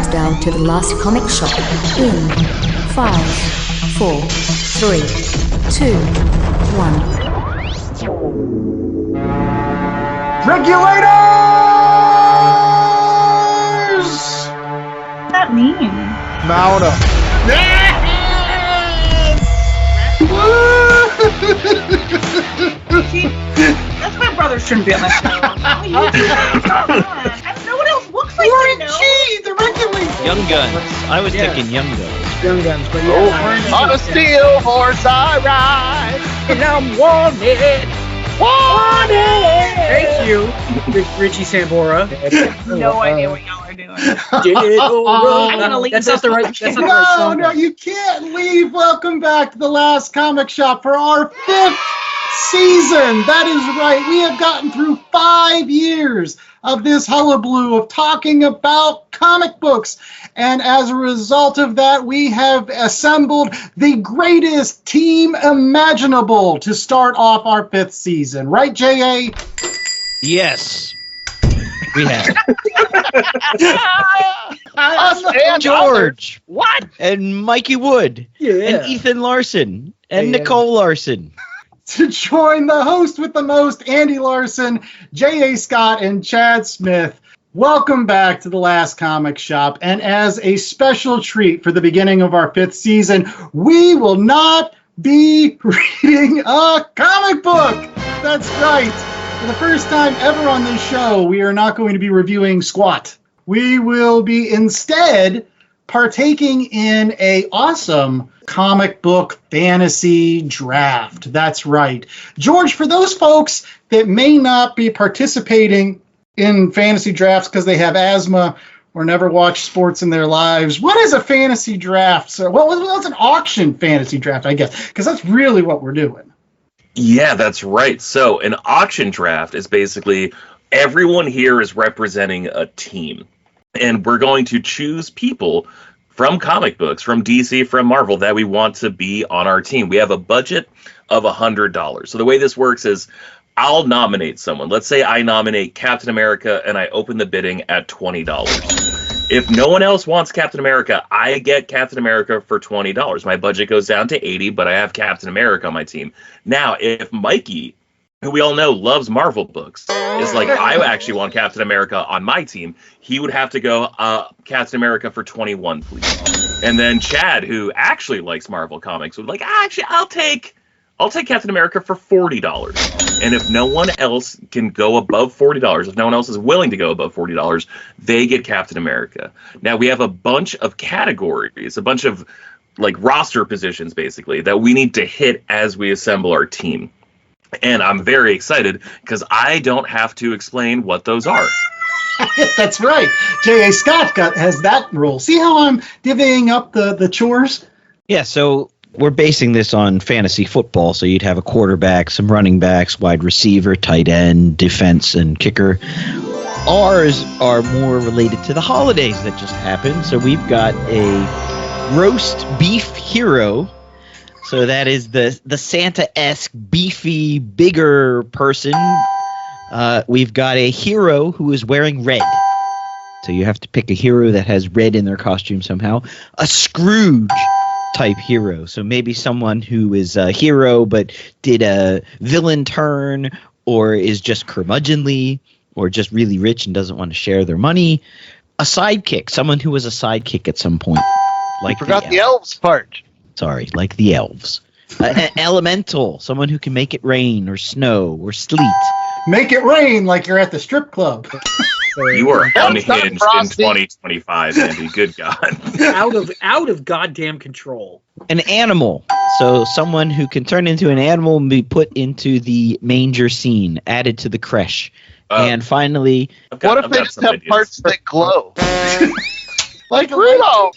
countdown to the last comic shop in 5, 4, 3, 2, 1. Regulators! What's that mean? Mount up. Yes! See, that's why brothers shouldn't be on that show. And no one else looks like Warren they know. G, the regulators. Young Guns. I was thinking Young Guns. Young Guns, but yeah. On a steel horse I ride, And I'm wanted. Thank you, Richie Sambora. No idea what y'all are doing. I'm gonna leave That's not the right. That's not the right No, song. no, you can't leave. Welcome back to the Last Comic Shop for our 5th season. That is right. We have gotten through 5 years of this hullabaloo of talking about comic books. And as a result of that, we have assembled the greatest team imaginable to start off our 5th season. Right, J.A.? Yes. We have. us and George. What? And Mikey Wood. Yeah. And Ethan Larson. And Yeah. Nicole Larson. To join the host with the most, Andy Larson, J.A. Scott, and Chad Smith. Welcome back to the Last Comic Shop. And as a special treat for the beginning of our 5th season, we will not be reading a comic book. That's right. For the first time ever on this show, we are not going to be reviewing squat. We will be instead partaking in a awesome comic book fantasy draft. That's right. George, for those folks that may not be participating in fantasy drafts because they have asthma or never watched sports in their lives, what is a fantasy draft? So, what's an auction fantasy draft, I guess? Because that's really what we're doing. Yeah, that's right. So an auction draft is basically everyone here is representing a team. And we're going to choose people from comic books, from DC, from Marvel, that we want to be on our team. We have a budget of $100. So the way this works is I'll nominate someone. Let's say I nominate Captain America and I open the bidding at $20. If no one else wants Captain America, I get Captain America for $20. My budget goes down to $80, but I have Captain America on my team. Now, if Mikey, who we all know loves Marvel books, is like, I actually want Captain America on my team, he would have to go, Captain America for $21, please. And then Chad, who actually likes Marvel comics, would be like, actually, I'll take Captain America for $40. And if no one else can go above $40, if no one else is willing to go above $40, they get Captain America. Now, we have a bunch of categories, a bunch of like roster positions, basically, that we need to hit as we assemble our team. And I'm very excited because I don't have to explain what those are. That's right. J.A. Scott has that rule. See how I'm divvying up the chores? Yeah, so we're basing this on fantasy football, so you'd have a quarterback, some running backs, wide receiver, tight end, defense, and kicker. Ours are more related to the holidays that just happened, so we've got a roast beef hero. So that is the Santa-esque, beefy, bigger person. We've got a hero who is wearing red. So you have to pick a hero that has red in their costume somehow. A Scrooge type hero. So maybe someone who is a hero but did a villain turn, or is just curmudgeonly, or just really rich and doesn't want to share their money. A sidekick. Someone who was a sidekick at some point. Like Forgot the elves part. Sorry, like the elves. An elemental, someone who can make it rain or snow or sleet. Make it rain like you're at the strip club. You are unhinged in Frosty. 2025, Andy. Good God. out of goddamn control. An animal, so someone who can turn into an animal and be put into the manger scene, added to the creche. And finally, What if they just have parts that glow? Like Rudolph.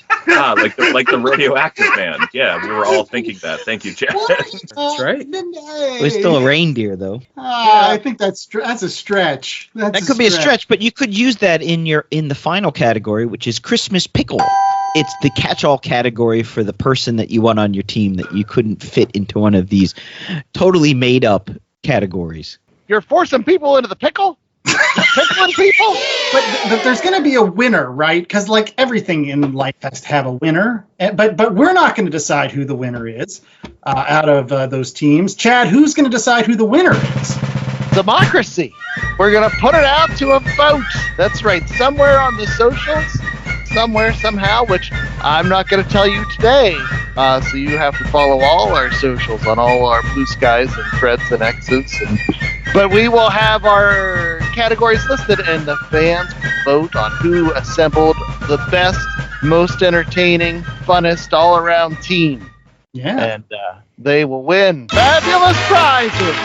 like the radioactive man. Yeah, we were all thinking that. Thank you, Chad. That's right. it was still a reindeer, though. I think that's a stretch. That could be a stretch, but you could use that in the final category, which is Christmas pickle. It's the catch-all category for the person that you want on your team that you couldn't fit into one of these totally made-up categories. You're forcing people into the pickle? Tickling people? But there's going to be a winner, right? Because like everything in life has to have a winner. But we're not going to decide who the winner is out of those teams. Chad, who's going to decide who the winner is? Democracy. We're going to put it out to a vote. That's right. Somewhere on the socials, somewhere, somehow, which I'm not going to tell you today. So you have to follow all our socials on all our Blue Skies and Threads and X's. But we will have our categories listed, and the fans will vote on who assembled the best, most entertaining, funnest all-around team. Yeah. And they will win fabulous prizes.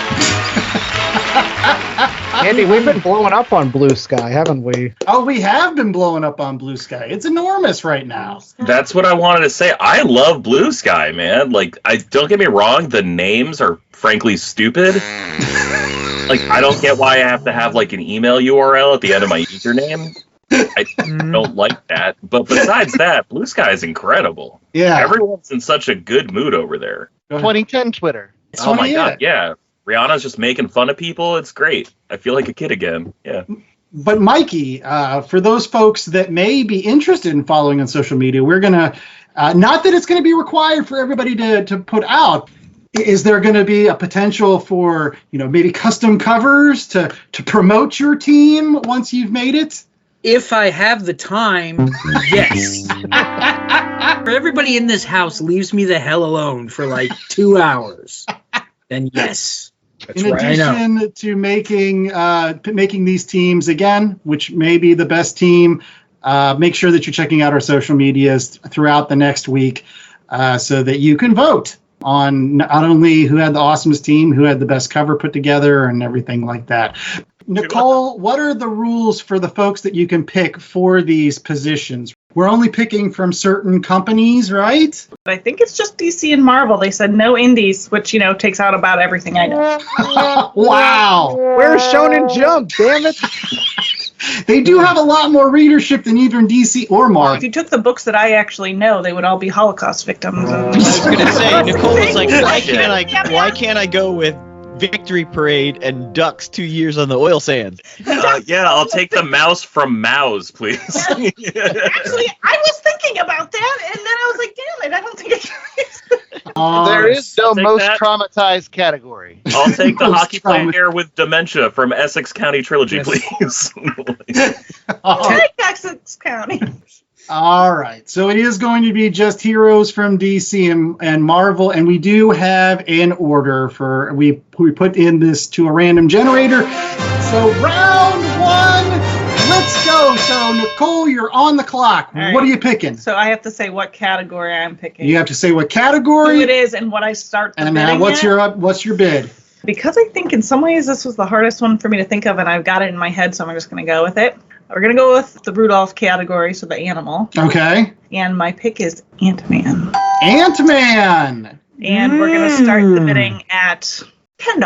Andy, we've been blowing up on Blue Sky, haven't we? Oh, we have been blowing up on Blue Sky. It's enormous right now. That's what I wanted to say. I love Blue Sky, man. Like, don't get me wrong, the names are frankly stupid. Like, I don't get why I have to have like an email URL at the end of my username. I don't like that. But besides that, Blue Sky is incredible. Yeah. Everyone's in such a good mood over there. 2010 Twitter. Oh my God, yeah. Rihanna's just making fun of people. It's great. I feel like a kid again. Yeah. But Mikey, for those folks that may be interested in following on social media, we're going to, not that it's going to be required for everybody to put out. Is there going to be a potential for, maybe custom covers to promote your team once you've made it? If I have the time, yes. If everybody in this house leaves me the hell alone for like 2 hours, then yes. That's in right, I know. addition to making these teams again, which may be the best team, make sure that you're checking out our social medias throughout the next week so that you can vote on not only who had the awesomest team, who had the best cover put together, and everything like that. Nicole, what are the rules for the folks that you can pick for these positions? We're only picking from certain companies, right? I think it's just DC and Marvel. They said no indies, which, takes out about everything I know. Wow. Where's Shonen Jump? Damn it. They do have a lot more readership than even DC or If Marvel. you took the books that I actually know, they would all be Holocaust victims. I was gonna say, Nicole was like, why can't I go with Victory Parade and Ducks 2 years on the oil sands? Yeah, I'll take the mouse from Mouse, please. Actually, I was thinking about that, and then I was like, damn it, I don't think There is no take most that. traumatized category. I'll take the Most hockey player with dementia from Essex County Trilogy, please. Take Essex County. All right. So it is going to be just heroes from DC and Marvel, and we do have an order for we put in this to a random generator. So round one, let's go. So Nicole, you're on the clock. All right. What are you picking? So I have to say what category I'm picking. You have to say what Who category it is and what I start the and bidding what's at. your bid? Because I think in some ways this was the hardest one for me to think of, and I've got it in my head, so I'm just going to go with it. We're going to go with the Rudolph category, so the animal. Okay. And my pick is Ant-Man. Ant-Man. And we're going to start the bidding at $10.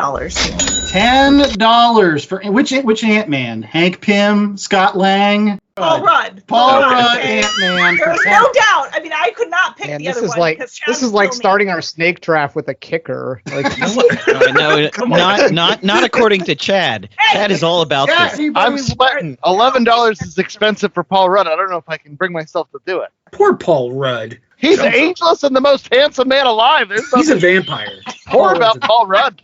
$10 for which Ant-Man? Hank Pym, Scott Lang, Paul Rudd. Paul Rudd. Rudd, Ant-Man. There was no doubt. I mean, I could not pick Man, the this other is one. like because Chad this is would like kill me. starting our snake draft with a kicker. Like, No, not according to Chad. Chad is all about Yeah, this. anybody- I'm sweating. $11 is expensive for Paul Rudd. I don't know if I can bring myself to do it. Poor Paul Rudd. He's ageless and the most handsome man alive. There's He's a nothing vampire. poor about Paul Rudd.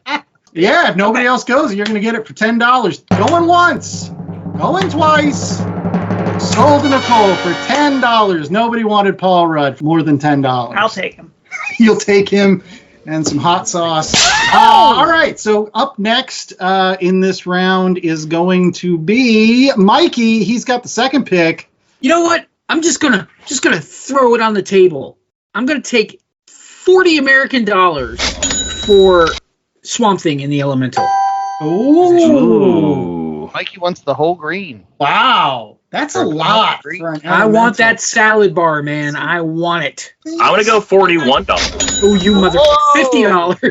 Yeah, if nobody else goes, you're going to get it for $10. Going once, going twice. Sold to Nicole for $10. Nobody wanted Paul Rudd for more than $10. I'll take him. You'll take him and some hot sauce. All right, so up next in this round is going to be Mikey. He's got the second pick. You know what? I'm just gonna throw it on the table. I'm gonna take $40 American for Swamp Thing in the Elemental. Ooh. Mikey wants the whole green. Wow. That's a lot. For an I want elemental. that salad bar, man. I want it. I'm gonna go $41. Oh, you mother! $50.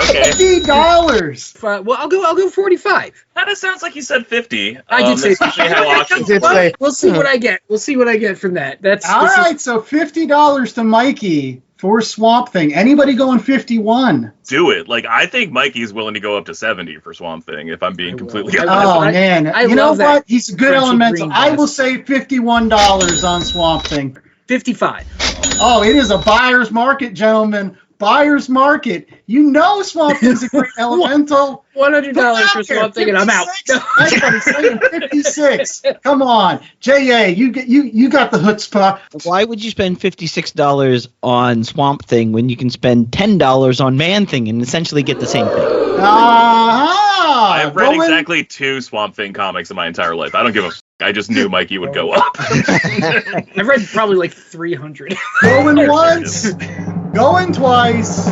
Okay. $50. Well, I'll go 45. Kind of sounds like you said 50. I did say that's usually how auctions Did work. say- We'll see what I get. We'll see what I get from that. All right, so $50 to Mikey for Swamp Thing. Anybody going 51? Do it. Like, I think Mikey's willing to go up to 70 for Swamp Thing, if I'm being completely honest. Oh, man. You know love that what? He's a good crunchy elemental. green I will grass. say $51 on Swamp Thing. 55. Oh, it is a buyer's market, gentlemen. Buyer's market. You know Swamp Thing's a great elemental. $100 for Swamp Thing, and I'm out. 56. That's what he's saying. 56. Come on, J.A. You got the chutzpah. Why would you spend $56 on Swamp Thing when you can spend $10 on Man Thing and essentially get the same thing? I've read exactly 2 Swamp Thing comics in my entire life. I don't give a I just knew Mikey would go up. I've read probably like 300. Going once, going twice.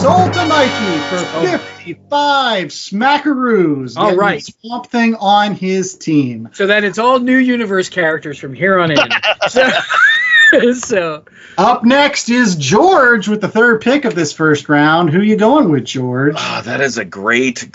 Sold to Mikey for 55 smackaroos. All right. Swamp Thing on his team. So then it's all new universe characters from here on in. So up next is George with the 3rd pick of this first round. Who you going with, George? Oh, that is a great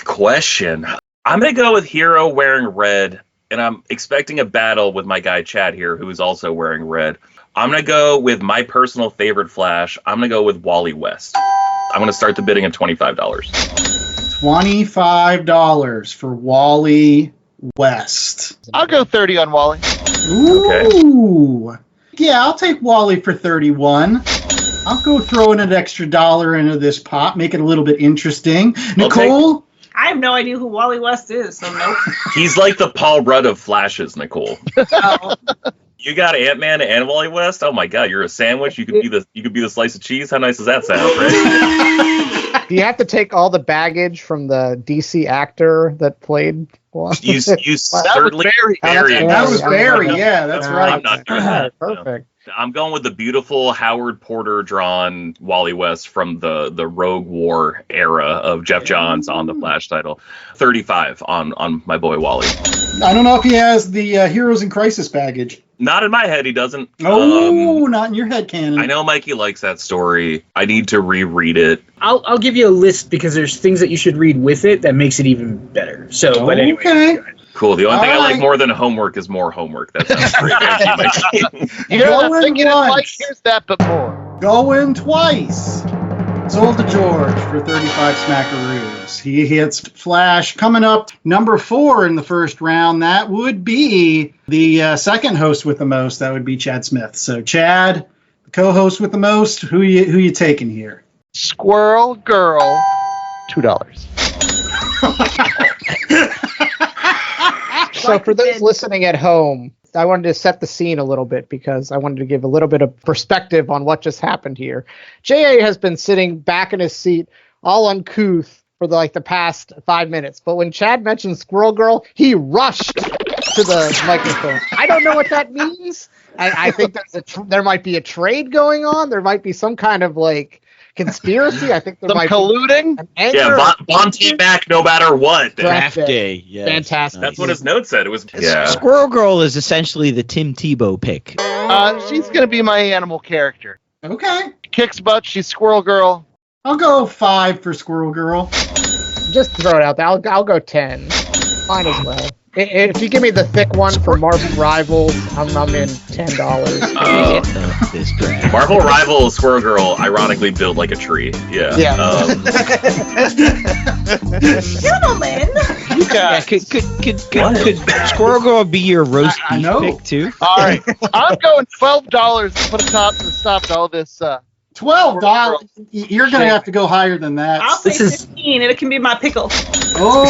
question. I'm going to go with Hero wearing red, and I'm expecting a battle with my guy Chad here, who is also wearing red. I'm going to go with my personal favorite Flash. I'm going to go with Wally West. I'm going to start the bidding at $25. $25 for Wally West. I'll go 30 on Wally. Ooh. Okay. Yeah, I'll take Wally for 31. I'll go throw in an extra $1 into this pot, make it a little bit interesting. Nicole? I have no idea who Wally West is, so nope. He's like the Paul Rudd of Flashes, Nicole. Oh. You got Ant-Man and Wally West? Oh my god, you're a sandwich. You could be the slice of cheese. How nice does that sound, right? Do you have to take all the baggage from the DC actor that played one? You certainly Barry. That was Barry. Yeah, that's right. I'm not doing that. Perfect. I'm going with the beautiful Howard Porter drawn Wally West from the Rogue War era of Jeff Johns on the Flash title. 35 on my boy Wally. I don't know if he has the Heroes in Crisis baggage. Not in my head, he doesn't. Oh, not in your head, canon. I know Mikey likes that story. I need to reread it. I'll give you a list because there's things that you should read with it that makes it even better. So, but anyway. Okay. Cool. The only thing I All like right. more than homework is more homework. That sounds pretty good, Mikey. You hear that Going thinking once. Mike hears that, but more. Going twice. Sold to George for 35 smackaroos. He hits Flash. Coming up, number 4 in the first round. That would be the second host with the most. That would be Chad Smith. So, Chad, the co-host with the most. Who you taking here? Squirrel Girl, $2. So for those listening at home, I wanted to set the scene a little bit because I wanted to give a little bit of perspective on what just happened here. J.A. has been sitting back in his seat, all uncouth for the past 5 minutes. But when Chad mentioned Squirrel Girl, he rushed to the microphone. I don't know what that means. I think there might be a trade going on. There might be some kind of conspiracy. I think there might colluding. be an anger. Yeah, Bond came back no matter what. Draft Day. Yes. Fantastic. That's what his note said. It was Squirrel Girl is essentially the Tim Tebow pick. She's going to be my animal character. Okay. Kicks butt. She's Squirrel Girl. I'll go 5 for Squirrel Girl. Just throw it out there. I'll go 10. Fine as well. If you give me the thick one for Marvel Rivals, I'm in $10. This draft. Marvel Rival Squirrel Girl ironically built like a tree. Yeah. Gentlemen! Yeah, could Squirrel Girl be your roast I beef know. pick too? All right. I'm going $12 to put a stop to all this. $12. You're going to have to go higher than that. I'll say This is- 15. It can be my pickle. Oh,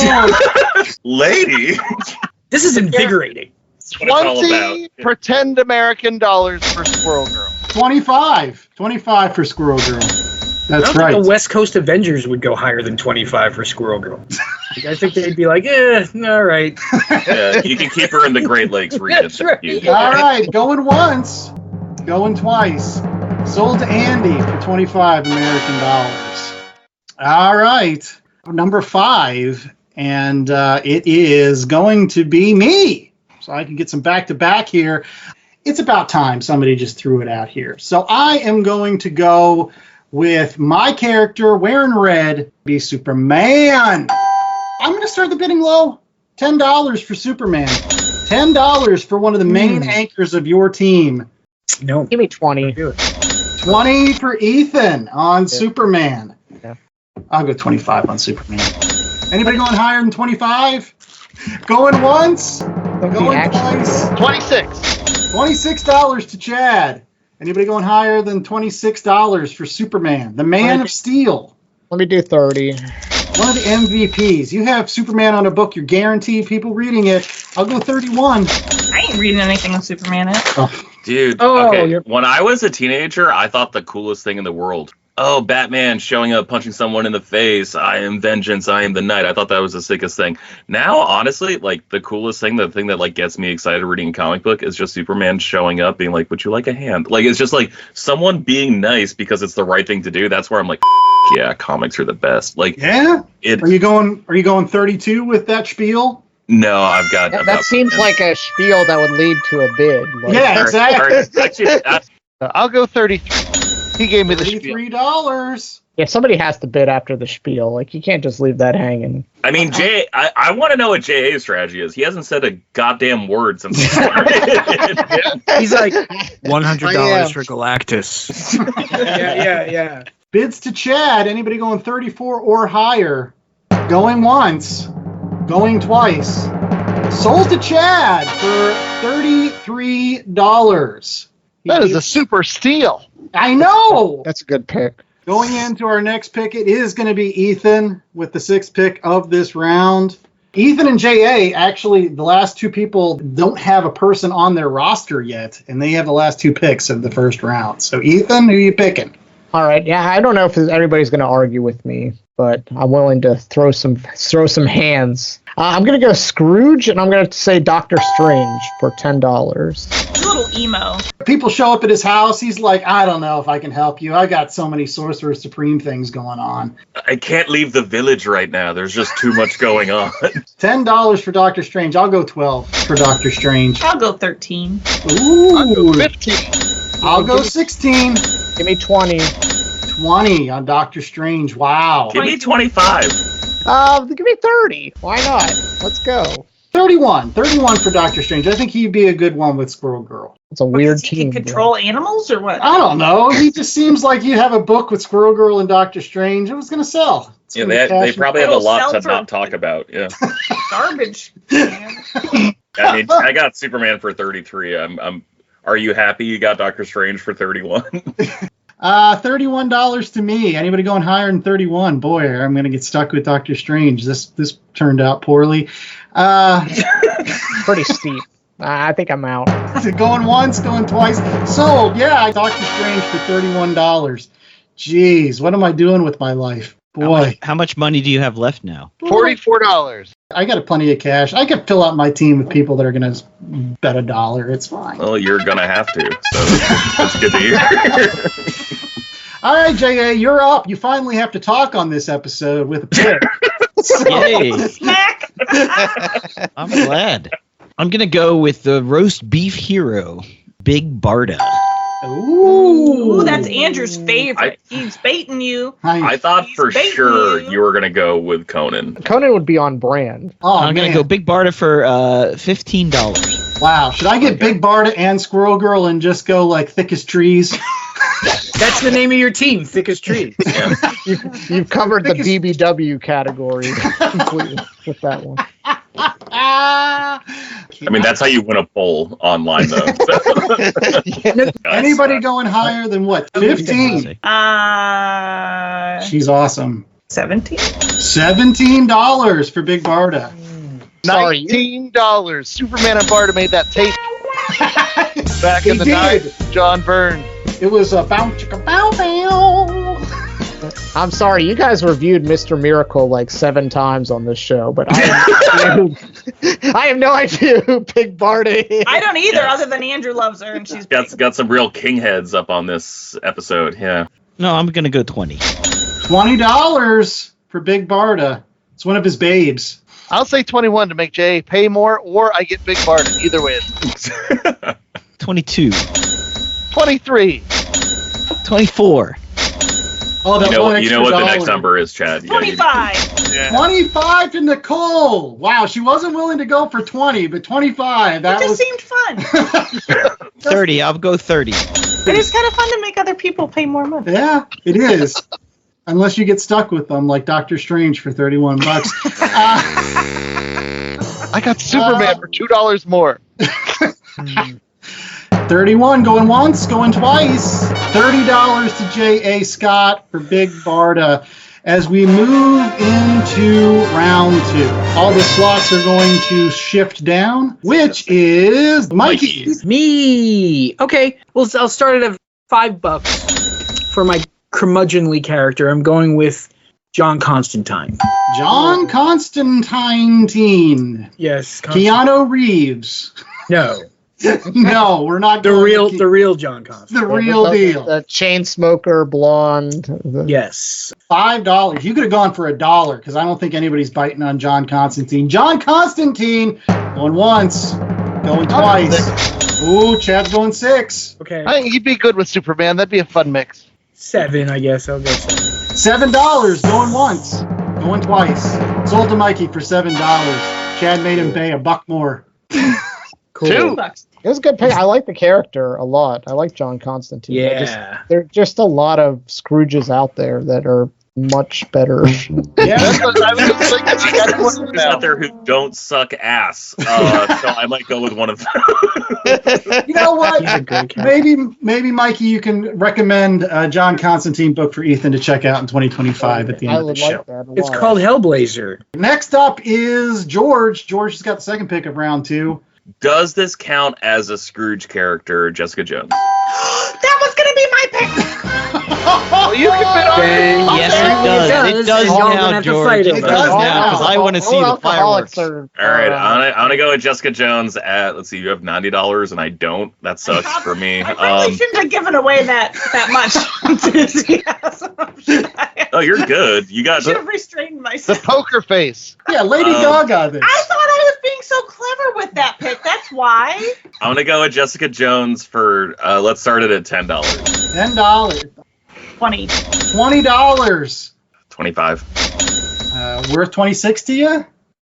Lady. This is invigorating. That's what it's all 20 about. pretend American dollars for Squirrel Girl. 25. 25 for Squirrel Girl. I That's don't right. think the West Coast Avengers would go higher than 25 for Squirrel Girl. I think they'd be like, all right. Yeah, you can keep her in the Great Lakes region. That's right. Thank you. All right, going once, going twice. Sold to Andy for 25 American dollars. All right, number 5, and it is going to be me. So I can get some back-to-back here. It's about time somebody just threw it out here. So I am going to go with my character wearing red, be Superman. I'm going to start the bidding low. $10 for Superman. $10 for one of the main anchors of your team. No. Give me 20. Do it. 20 for Ethan on Superman. Yeah. I'll go 25 on Superman. Anybody going higher than 25? Going once? Going twice? 26. $26 to Chad. Anybody going higher than $26 for Superman, the Man of Steel? Let me do 30. One of the MVPs. You have Superman on a book. You're guaranteed people reading it. I'll go 31. I ain't reading anything with Superman in it. Oh, Dude, Oh, okay. you're- When I was a teenager, I thought the coolest thing in the world. Oh, Batman showing up, punching someone in the face. I am vengeance. I am the knight. I thought that was the sickest thing. Now, honestly, like the coolest thing, the thing that like gets me excited reading a comic book is just Superman showing up, being like, "Would you like a hand?" Like it's just like someone being nice because it's the right thing to do. That's where I'm like, yeah, comics are the best. Like, yeah. it. Are you going 32 with that spiel? No, I've got. That seems like a spiel that would lead to a bid. Like, Yeah, exactly. Actually, I'll go 33. He gave me the spiel. $33. Yeah, somebody has to bid after the spiel. Like, you can't just leave that hanging. I mean, I want to know what JA's strategy is. He hasn't said a goddamn word since he started. He's like $100 Yeah. for Galactus. yeah. Bids to Chad. Anybody going 34 or higher? Going once. Going twice. Sold to Chad for $33. That is a super steal. I know. That's a good pick. Going into our next pick, it is going to be Ethan with the 6th pick of this round. Ethan and JA, actually, the last two people don't have a person on their roster yet, and they have the last 2 picks of the first round. So, Ethan, who are you picking? All right. Yeah, I don't know if everybody's going to argue with me, but I'm willing to throw some hands. I'm going to go Scrooge, and I'm going to say Doctor Strange for $10. He's a little emo. People show up at his house. He's like, I don't know if I can help you. I got so many Sorcerer Supreme things going on. I can't leave the village right now. There's just too much going on. $10 for Doctor Strange. I'll go 12 for Doctor Strange. I'll go 13. I'll go Ooh. 15. I'll go 16. Give me 20. 20 on Doctor Strange. Wow. Give me 25. Give me 30. Why not? Let's go. 31 for Doctor Strange. I think he'd be a good one with Squirrel Girl. It's a weird He team. can control animals or what? I don't know. He just seems like you have a book with Squirrel Girl and Doctor Strange. It was going to sell. It's Yeah, gonna be they cash probably have a It'll lot sell to for- not talk about. Yeah, Garbage. Man. I mean, I got Superman for 33. Are you happy you got Doctor Strange for 31? $31 to me. Anybody going higher than 31? Boy, I'm going to get stuck with Doctor Strange. This turned out poorly. Pretty steep. I think I'm out. Going once, going twice. Sold. Yeah, Doctor Strange for $31. Jeez, what am I doing with my life? Boy, How much money do you have left now? $44. I got plenty of cash. I could fill out my team with people that are going to bet $1. It's fine. Well, you're gonna have to. So that's good to hear. All right, JA, you're up. You finally have to talk on this episode with a pick. Yay! Smack! I'm glad. I'm gonna go with the roast beef hero, Big Barda. Ooh, Ooh, that's Andrew's favorite. He's baiting you. I thought for He's sure baiting you were gonna go with Conan. Conan would be on brand. Oh, I'm gonna man. go Big Barda for $15. Wow, should I get Big Barda and Squirrel Girl and just go like thick as trees? That's the name of your team, Thick as Trees. You've covered the BBW category completely with that one. I mean, that's how you win a poll online, though. Anybody going higher than what? 15. She's awesome. 17? $17 for Big Barda. Sorry. $19. Superman and Barda made that tape back They in the did. night. John Byrne. It was a bow chicka bow bow. I'm sorry, you guys reviewed Mr. Miracle like 7 times on this show, but I have no idea who Big Barda is. I don't either, other than Andrew loves her and she's got some real king heads up on this episode. Yeah. No, I'm gonna go 20. $20 for Big Barda. It's one of his babes. I'll say 21 to make Jay pay more, or I get Big Barda. Either way. 22. 23. 24. Oh, that's one You know what the next $1 number is, Chad. Yeah, you- 25. 25 to Nicole. Wow, she wasn't willing to go for 20, but 25. It That just was seemed fun. 30. I'll go 30. It is kind of fun to make other people pay more money. Yeah, it is. Unless you get stuck with them, like Doctor Strange for $31. I got Superman for $2 more. 31 going once, going twice. $30 to J.A. Scott for Big Barda. As we move into round 2, all the slots are going to shift down, which is Mikey's. Me. Okay. Well, I'll start at $5 for my curmudgeonly character. I'm going with John Constantine. John Constantine. Yes. Keanu Reeves. No. No, we're not The going real John Constantine. the real deal. The chain smoker, blonde. Yes. $5. You could have gone for $1 because I don't think anybody's biting on John Constantine. John Constantine going once, going twice. Ooh, Chad's going 6. Okay. I think he'd be good with Superman. That'd be a fun mix. 7, I guess. I'll go 7. $7 going once, going twice. Sold to Mikey for $7. Chad made him pay $1 more. Cool. $2. It was a good pick. I like the character a lot. I like John Constantine. Yeah. There are just a lot of Scrooges out there that are much better. Yeah. That's what I was just thinking. You got one There's out there who don't suck ass. So I might go with one of them. You know what? He's a great character. Maybe Mikey, you can recommend a John Constantine book for Ethan to check out in 2025 at the end I of the would show. like that a It's lot. called Hellblazer. Next up is George. George has got the second pick of round 2. Does this count as a Scrooge character, Jessica Jones? That was going to be my pick. Well, you can fit on Dang. Yes, it does. It does and y'all gonna now, have to George. fight It over does it. now because I want to see the alcoholics fireworks. All right, I'm gonna go with Jessica Jones at. Let's see, you have $90 and I don't. That sucks for me. I probably shouldn't have given away that much enthusiasm. Oh, you're good. You I got. should have restrained the myself. poker face. Yeah, Lady Gaga this. I thought I was being so clever with that pick. That's why. I'm gonna go with Jessica Jones for. Let's start it at $10. $10. 20. $20. 25. Worth 26 to you?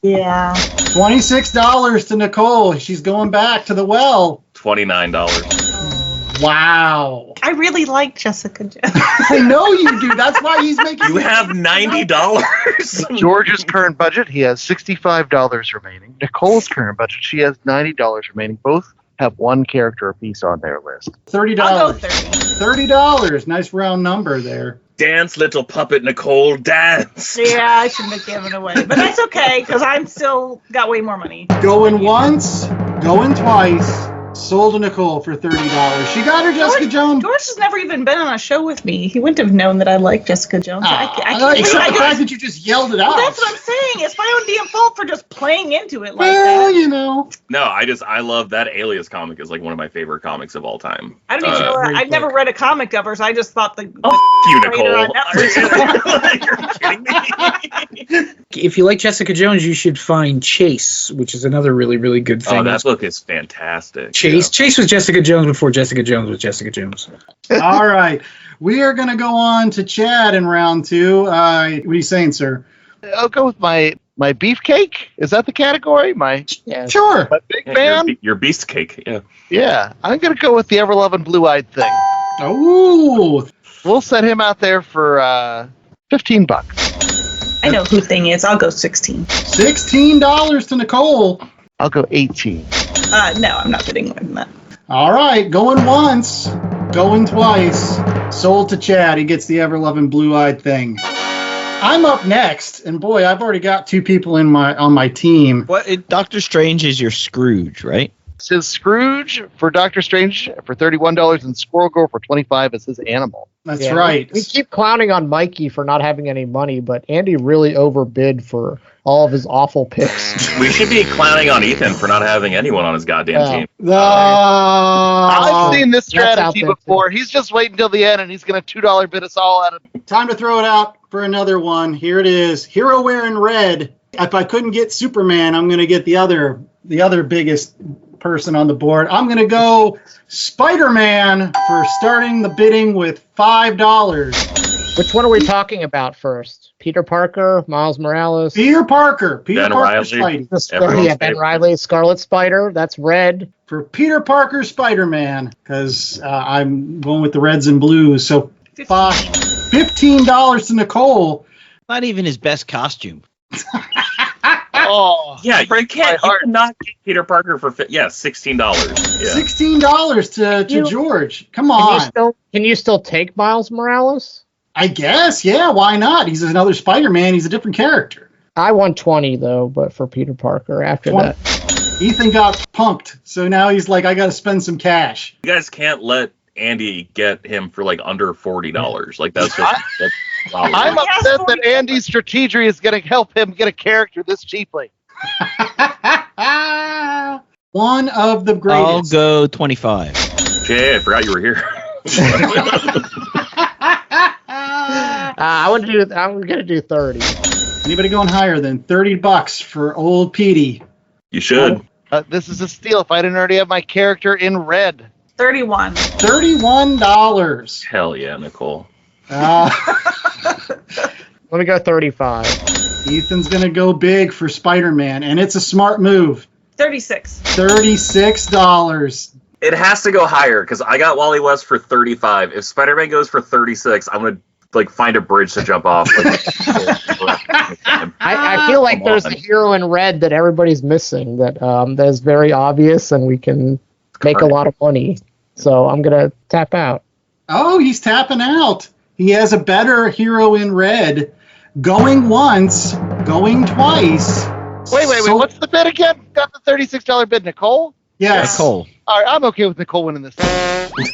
Yeah. $26 to Nicole. She's going back to the well. $29. Wow. I really like Jessica Jones. I know you do. That's why he's making. You have $90. George's current budget, he has $65 remaining. Nicole's current budget, she has $90 remaining. Both have one character apiece on their list. $30. I'll go 30. $30. Nice round number there. Dance, little puppet Nicole, dance. Yeah, I shouldn't have given away. But that's okay, because I'm still got way more money. Going once, going twice. Sold to Nicole for $30. She got her Jessica Jones. George has never even been on a show with me. He wouldn't have known that I like Jessica Jones. Except the fact that you just yelled it out. That's what I'm saying. It's my own damn fault for just playing into it like Well, that. you know. No, I love that Alias comic is like one of my favorort comics of all time. I don't even know. I've never read a comic of hers. I just thought the You, creator on Nicole. You're kidding me. If you like Jessica Jones, you should find Chase, which is another really, really good thing. Oh, that book is fantastic. Chase was Jessica Jones before Jessica Jones was Jessica Jones. All right. We are going to go on to Chad in round 2. What are you saying, sir? I'll go with my beefcake. Is that the category? Sure. My big Yeah, fan? your beast cake, yeah. Yeah. I'm going to go with the ever-loving blue-eyed thing. Ooh. We'll set him out there for $15. I know who thing is. I'll go 16. $16 to Nicole. I'll go 18. No, I'm not bidding more than that. All right. Going once, going twice. Sold to Chad. He gets the ever-loving blue-eyed thing. I'm up next, and boy, I've already got 2 people on my team. What? Doctor Strange is your Scrooge, right? It says Scrooge for Doctor Strange for $31 and Squirrel Girl for $25 is his animal. That's right. We keep clowning on Mikey for not having any money, but Andy really overbid for all of his awful picks. We should be clowning on Ethan for not having anyone on his goddamn team. I've seen this That's out strategy there, before. He's just waiting till the end, and he's going to $2 bid us all out of. Time to throw it out for another one. Here it is. Hero wearing red. If I couldn't get Superman, I'm going to get the other biggest person on the board. I'm going to go Spider-Man for starting the bidding with $5. Which one are we talking about first? Peter Parker, Miles Morales? Peter Parker. Peter Ben Parker Riley. Spidey. Everyone's Ben favorite. Riley, Scarlet Spider. That's red. For Peter Parker Spider-Man, because I'm going with the reds and blues. So $15 to Nicole. Not even his best costume. Oh, Yeah, you break my can't. You heart. cannot get Peter Parker for $16. Yeah. $16 to George. Come Can on. you still take Miles Morales? I guess, yeah, why not? He's another Spider-Man. He's a different character. I won 20 though, but for Peter Parker after 20. that. Ethan got punked, so now he's like, I got to spend some cash. You guys can't let Andy get him for like under $40. Like that's just that's wow. I'm upset that Andy's strategy is going to help him get a character this cheaply. One of the I'll greatest. go 25. Jay, I forgot you were here. I'm gonna do 30. Anybody going higher than $30 for old Petey? You should. This is a steal if I didn't already have my character in red. 31. $31. Hell yeah, Nicole. Let me go 35. Ethan's going to go big for Spider-Man, and it's a smart move. 36. $36. It has to go higher because I got Wally West for 35. If Spider-Man goes for 36, I'm gonna like find a bridge to jump off. I feel like Come there's on. a hero in red that everybody's missing that is very obvious and we can make a lot of money. So I'm gonna tap out. Oh, he's tapping out. He has a better hero in red. Going once, going twice. Wait. So- What's the bid again? Got the $36 bid, Nicole? Yes. Nicole. All right, I'm okay with Nicole winning this. That's fine.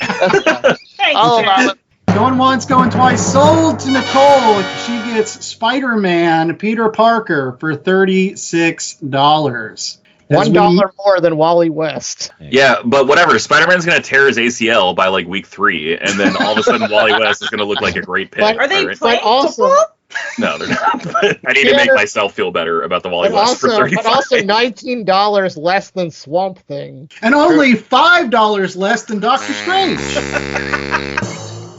Thanks, I'll allow Chad. it. Going once, going twice. Sold to Nicole. She gets Spider-Man Peter Parker for $36. $1 more than Wally West. Yeah, but whatever. Spider-Man's gonna tear his ACL by like week 3, and then all of a sudden Wally West is gonna look like a great pick. But Are they Alright. playing also- football? No, they're not. But I need to make myself feel better about the Wally But West for also, 35. but also $19 less than Swamp Thing. And only $5 less than Doctor Strange.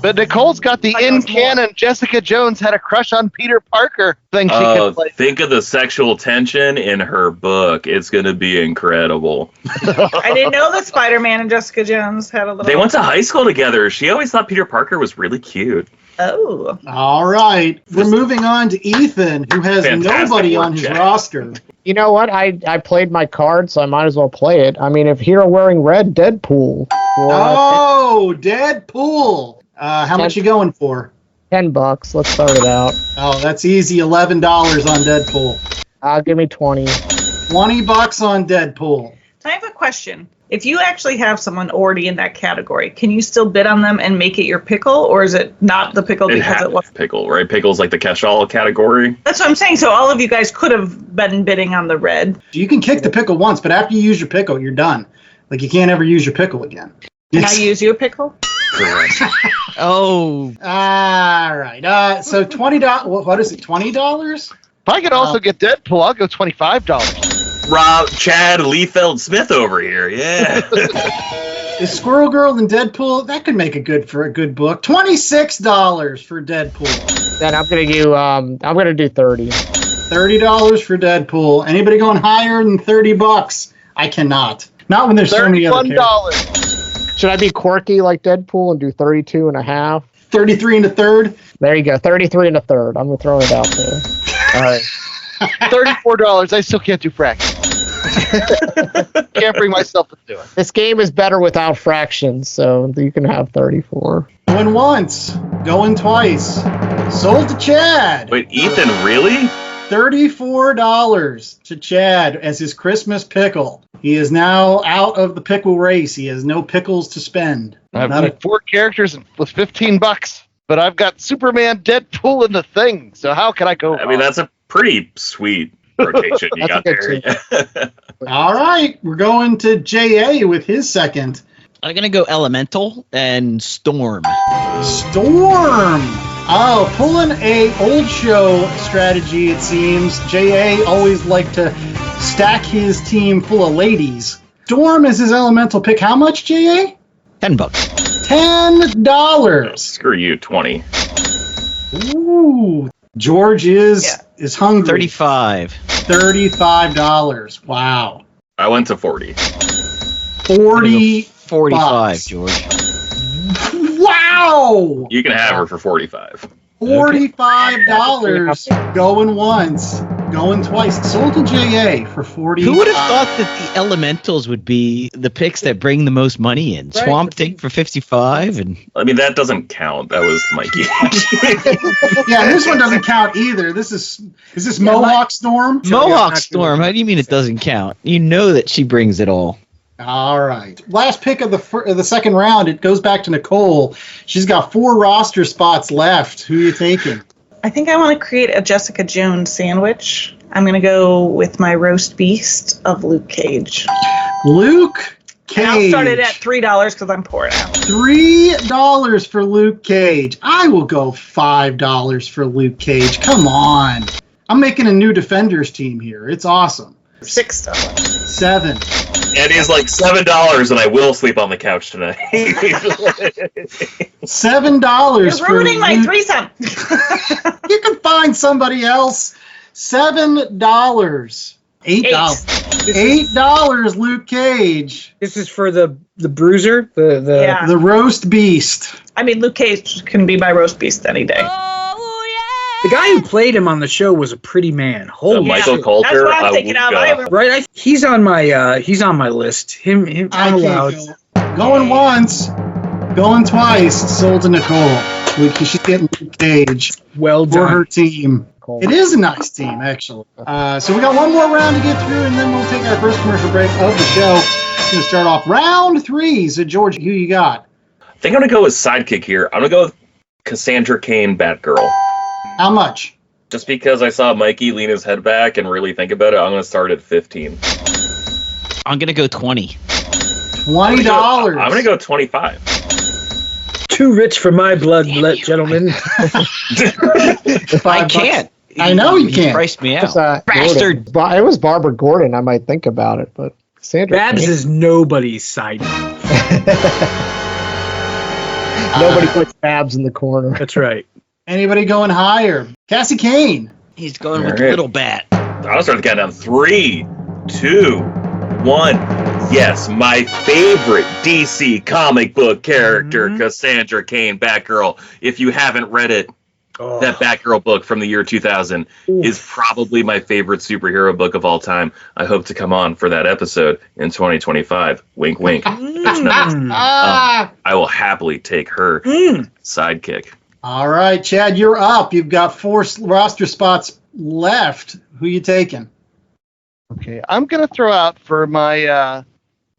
But Nicole's got the in-canon Jessica Jones had a crush on Peter Parker thing she Oh, can play. think of the sexual tension in her book. It's gonna be incredible. I didn't know that Spider-Man and Jessica Jones had a little. They went to high school together. She always thought Peter Parker was really cute. Oh. All right. We're moving on to Ethan, who has Fantastic nobody work, on his Jack. roster. You know what? I played my card, so I might as well play it. I mean, if hero wearing red, Deadpool. For, Oh, Deadpool. How much you going for? $10. Let's start it out. Oh, that's easy. $11 on Deadpool. Give me 20. $20 on Deadpool. I have a question. If you actually have someone already in that category, can you still bid on them and make it your pickle, or is it not the pickle because it was? Pickle, right? Pickle's like the catch-all category. That's what I'm saying. So all of you guys could have been bidding on the red. You can kick the pickle once, but after you use your pickle, you're done. Like, you can't ever use your pickle again. Can I use your pickle? Correct. Oh, All right. So $20. What is it? $20? If I could also get Deadpool, I'll go $25. Chad Liefeld Smith over here. Yeah. Is Squirrel Girl and Deadpool? That could make a good book. $26 for Deadpool. Then I'm gonna do 30. $30 for Deadpool. Anybody going higher than $30? I cannot. Not when there's so many other characters. $31. Should I be quirky like Deadpool and do 32 and a half? 33 and a third. There you go, 33 and a third. I'm gonna throw it out there. All right. $34. I still can't do fractions. Can't bring myself to do it. This game is better without fractions, so you can have 34. Going once, going twice. Sold to Chad. Wait, Ethan, really? $34 to Chad as his Christmas pickle. He is now out of the pickle race. He has no pickles to spend. I have Not a- like 4 characters with $15, but I've got Superman, Deadpool, and the Thing. So how can I go? I mean, that's a pretty sweet rotation you got That's a there. All right, we're going to JA with his second. I'm going to go Elemental and Storm. Storm. Oh, pulling a old show strategy, it seems. JA always liked to stack his team full of ladies. Storm is his elemental pick. How much, JA? $10. $10. Screw you, 20. Ooh, George is hungry. 35. $35. Wow. I went to 40. 45, bucks. George. Wow. You can have her for 45. $45 going once, going twice. Sold to JA for 40. Who would have thought that the Elementals would be the picks that bring the most money in? Right. Swamp Thing for 55, and I mean, that doesn't count. That was Mikey. Yeah, this one doesn't count either. Is this Mohawk Storm? Mohawk Storm. How do you mean it doesn't count? You know that she brings it all. All right. Last pick of the second round. It goes back to Nicole. She's got 4 roster spots left. Who are you taking? I think I want to create a Jessica Jones sandwich. I'm going to go with my roast beast of Luke Cage. Luke Cage. And I'll start it at $3 because I'm poor now. $3 for Luke Cage. I will go $5 for Luke Cage. Come on. I'm making a new Defenders team here. It's awesome. $6. 7. It is like $7, and I will sleep on the couch tonight. $7 You're for ruining my Luke. threesome. You can find somebody else. $7. $8. $8, Luke Cage. This is for the bruiser, the Yeah. The roast beast. I mean, Luke Cage can be my roast beast any day. The guy who played him on the show was a pretty man. Holy Michael shit. Coulter. That's what I I'm thinking would, of. Right, he's on my list. Him. I I'm allowed. can't go. Going once, going twice. Sold to Nicole. She's getting Luke Cage Well for her done. team. It is a nice team, actually. So we got one more round to get through, and then we'll take our first commercial break of the show. We're going to start off round 3. So, George, who you got? I think I'm going to go with sidekick here. I'm going to go with Cassandra Cain, Batgirl. How much? Just because I saw Mikey lean his head back and really think about it, I'm going to start at 15. I'm going to go 20. $20. I'm going to go 25. Too rich for my blood, gentlemen. I can't. I know you He can't. priced me out. Bastard. It was Barbara Gordon. I might think about it, but Sandra. Babs is nobody's side. Nobody puts Babs in the corner. That's right. Anybody going higher? Cassie Kane. He's going with All the right. little bat. I'll start the countdown. 3, 2, 1. Yes, my favorite DC comic book character, Cassandra Cain, Batgirl. If you haven't read it, that Batgirl book from the year 2000 is probably my favorite superhero book of all time. I hope to come on for that episode in 2025. Wink, wink. I will happily take her sidekick. All right, Chad, you're up. You've got 4 roster spots left. Who you taking? Okay, I'm going to throw out for my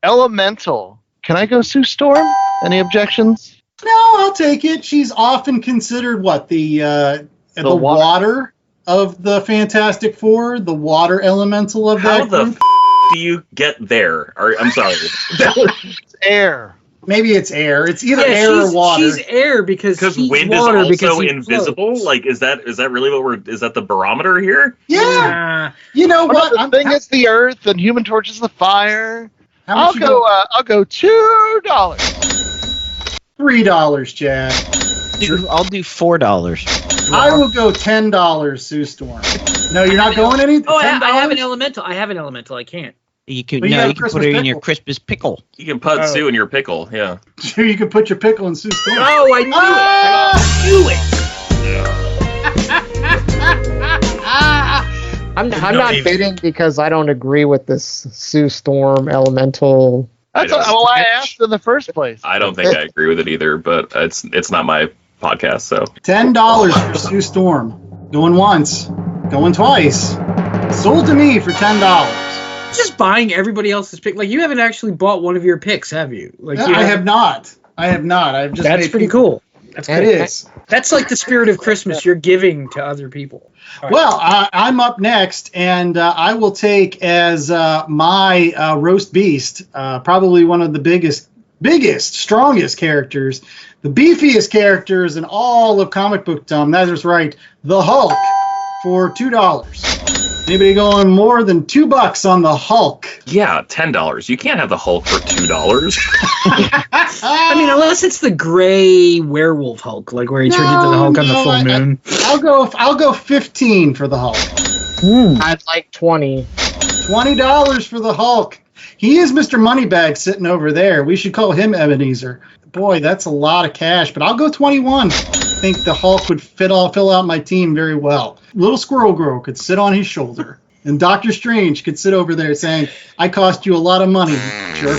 Elemental. Can I go Sue Storm? Any objections? No, I'll take it. She's often considered the water of the Fantastic Four, the water elemental of How that the group. do you get there? I'm sorry. It's air. Maybe it's air. It's either air or water. She's air because he's wind water is because also he invisible. floats. Like, is that really what is that the barometer here? Yeah. You know what? The thing is the earth, and Human Torch is the fire. How I'll much you go. I'll go $2. $3, Chad. I'll do $4. I will go $10, Sue Storm. No, you're not going any? Oh, I $10? have an elemental. I can't. You could Well, you no, got you can Christmas put it in pickle. your Christmas pickle. You can put Sue in your pickle. Yeah. Sure, you could put your pickle in Sue Storm. Oh, I knew I'm not bidding because I don't agree with this Sue Storm Elemental. That's I don't- why I asked in the first place. I don't think I agree with it either, but it's not my podcast, so $10 for Sue Storm. Going once, going twice. Sold to me for $10. Just buying everybody else's pick. Like, you haven't actually bought one of your picks, have you? Like, I have not. I've just. That's made pretty people- cool. That's It good. is. That's like the spirit of Christmas you're giving to other people. All right. Well, I'm up next, and I will take as my roast beast, probably one of the biggest, strongest characters, the beefiest characters in all of comic book dumb. That is right, the Hulk for $2. Anybody going more than $2 on the Hulk? Yeah, $10. You can't have the Hulk for $2. I mean, unless it's the gray werewolf Hulk, like where he turned into the Hulk on the full moon. I'll go 15 for the Hulk. I'd like 20. $20 for the Hulk. He is Mr. Moneybag sitting over there. We should call him Ebenezer. Boy, that's a lot of cash, but I'll go 21. I think the Hulk would fill out my team very well. Little Squirrel Girl could sit on his shoulder, and Doctor Strange could sit over there saying, "I cost you a lot of money, jerk."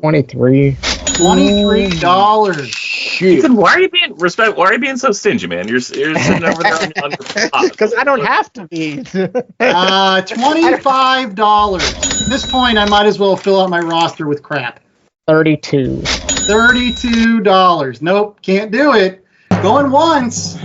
23. $23. Ethan, why are you being so stingy, man? You're sitting over there on your pot. Because I don't have to be. $25. At this point, I might as well fill out my roster with crap. 32. $32. Nope, can't do it. Going once,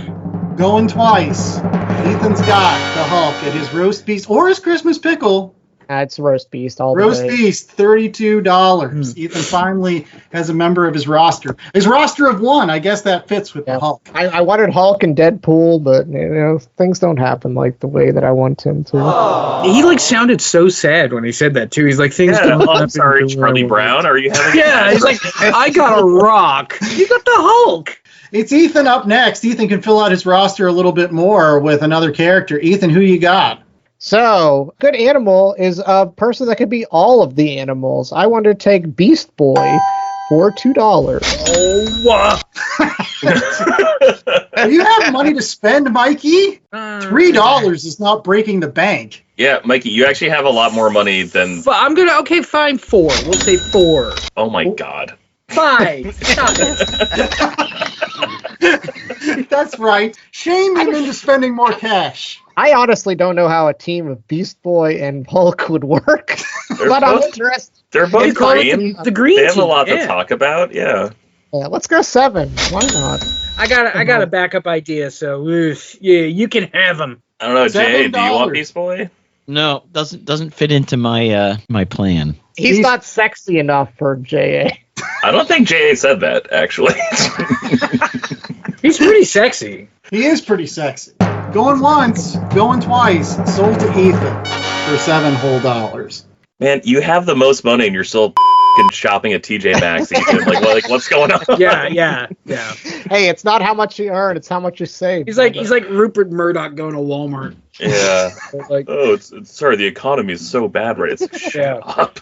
going twice. Ethan's got the Hulk at his roast beast or his Christmas pickle. It's roast beast all the Roast way. beast, $32. Ethan finally has a member of his roster. His roster of one, I guess that fits with the Hulk. I wanted Hulk and Deadpool, but things don't happen like the way that I want him to. He like sounded so sad when he said that too. He's like, things don't happen. I'm sorry, Charlie Brown. Are you having? Yeah, he's like, I got a rock. You got the Hulk. It's Ethan up next. Ethan can fill out his roster a little bit more with another character. Ethan, who you got? So, good animal is a person that could be all of the animals. I wanted to take Beast Boy for $2. Oh, wow. You have money to spend, Mikey? $3 is not breaking the bank. Yeah, Mikey, you actually have a lot more money than. I'm gonna. Okay, fine. 4. We'll say 4. Oh my God. 5. Stop it. That's right. Shame him into spending more cash. I honestly don't know how a team of Beast Boy and Hulk would work. But I'm interested. They're both green. The green They have team, a lot yeah. to talk about. Yeah. Yeah, let's go 7. Why not? I got a backup idea. So yeah, you can have them. I don't know, Jay. Do you want $7. Beast Boy? No, doesn't fit into my my plan. He's not sexy enough for J.A. I don't think Jay said that actually. He's pretty sexy. He is pretty sexy. Going once, going twice. Sold to Ethan for $7 whole. Man, you have the most money and you're still shopping at TJ Maxx. Ethan. Like what's going on? Yeah. Hey, it's not how much you earn; it's how much you save. He's like Rupert Murdoch going to Walmart. Yeah. Like, Oh, it's sorry. The economy is so bad, right? It's shut up.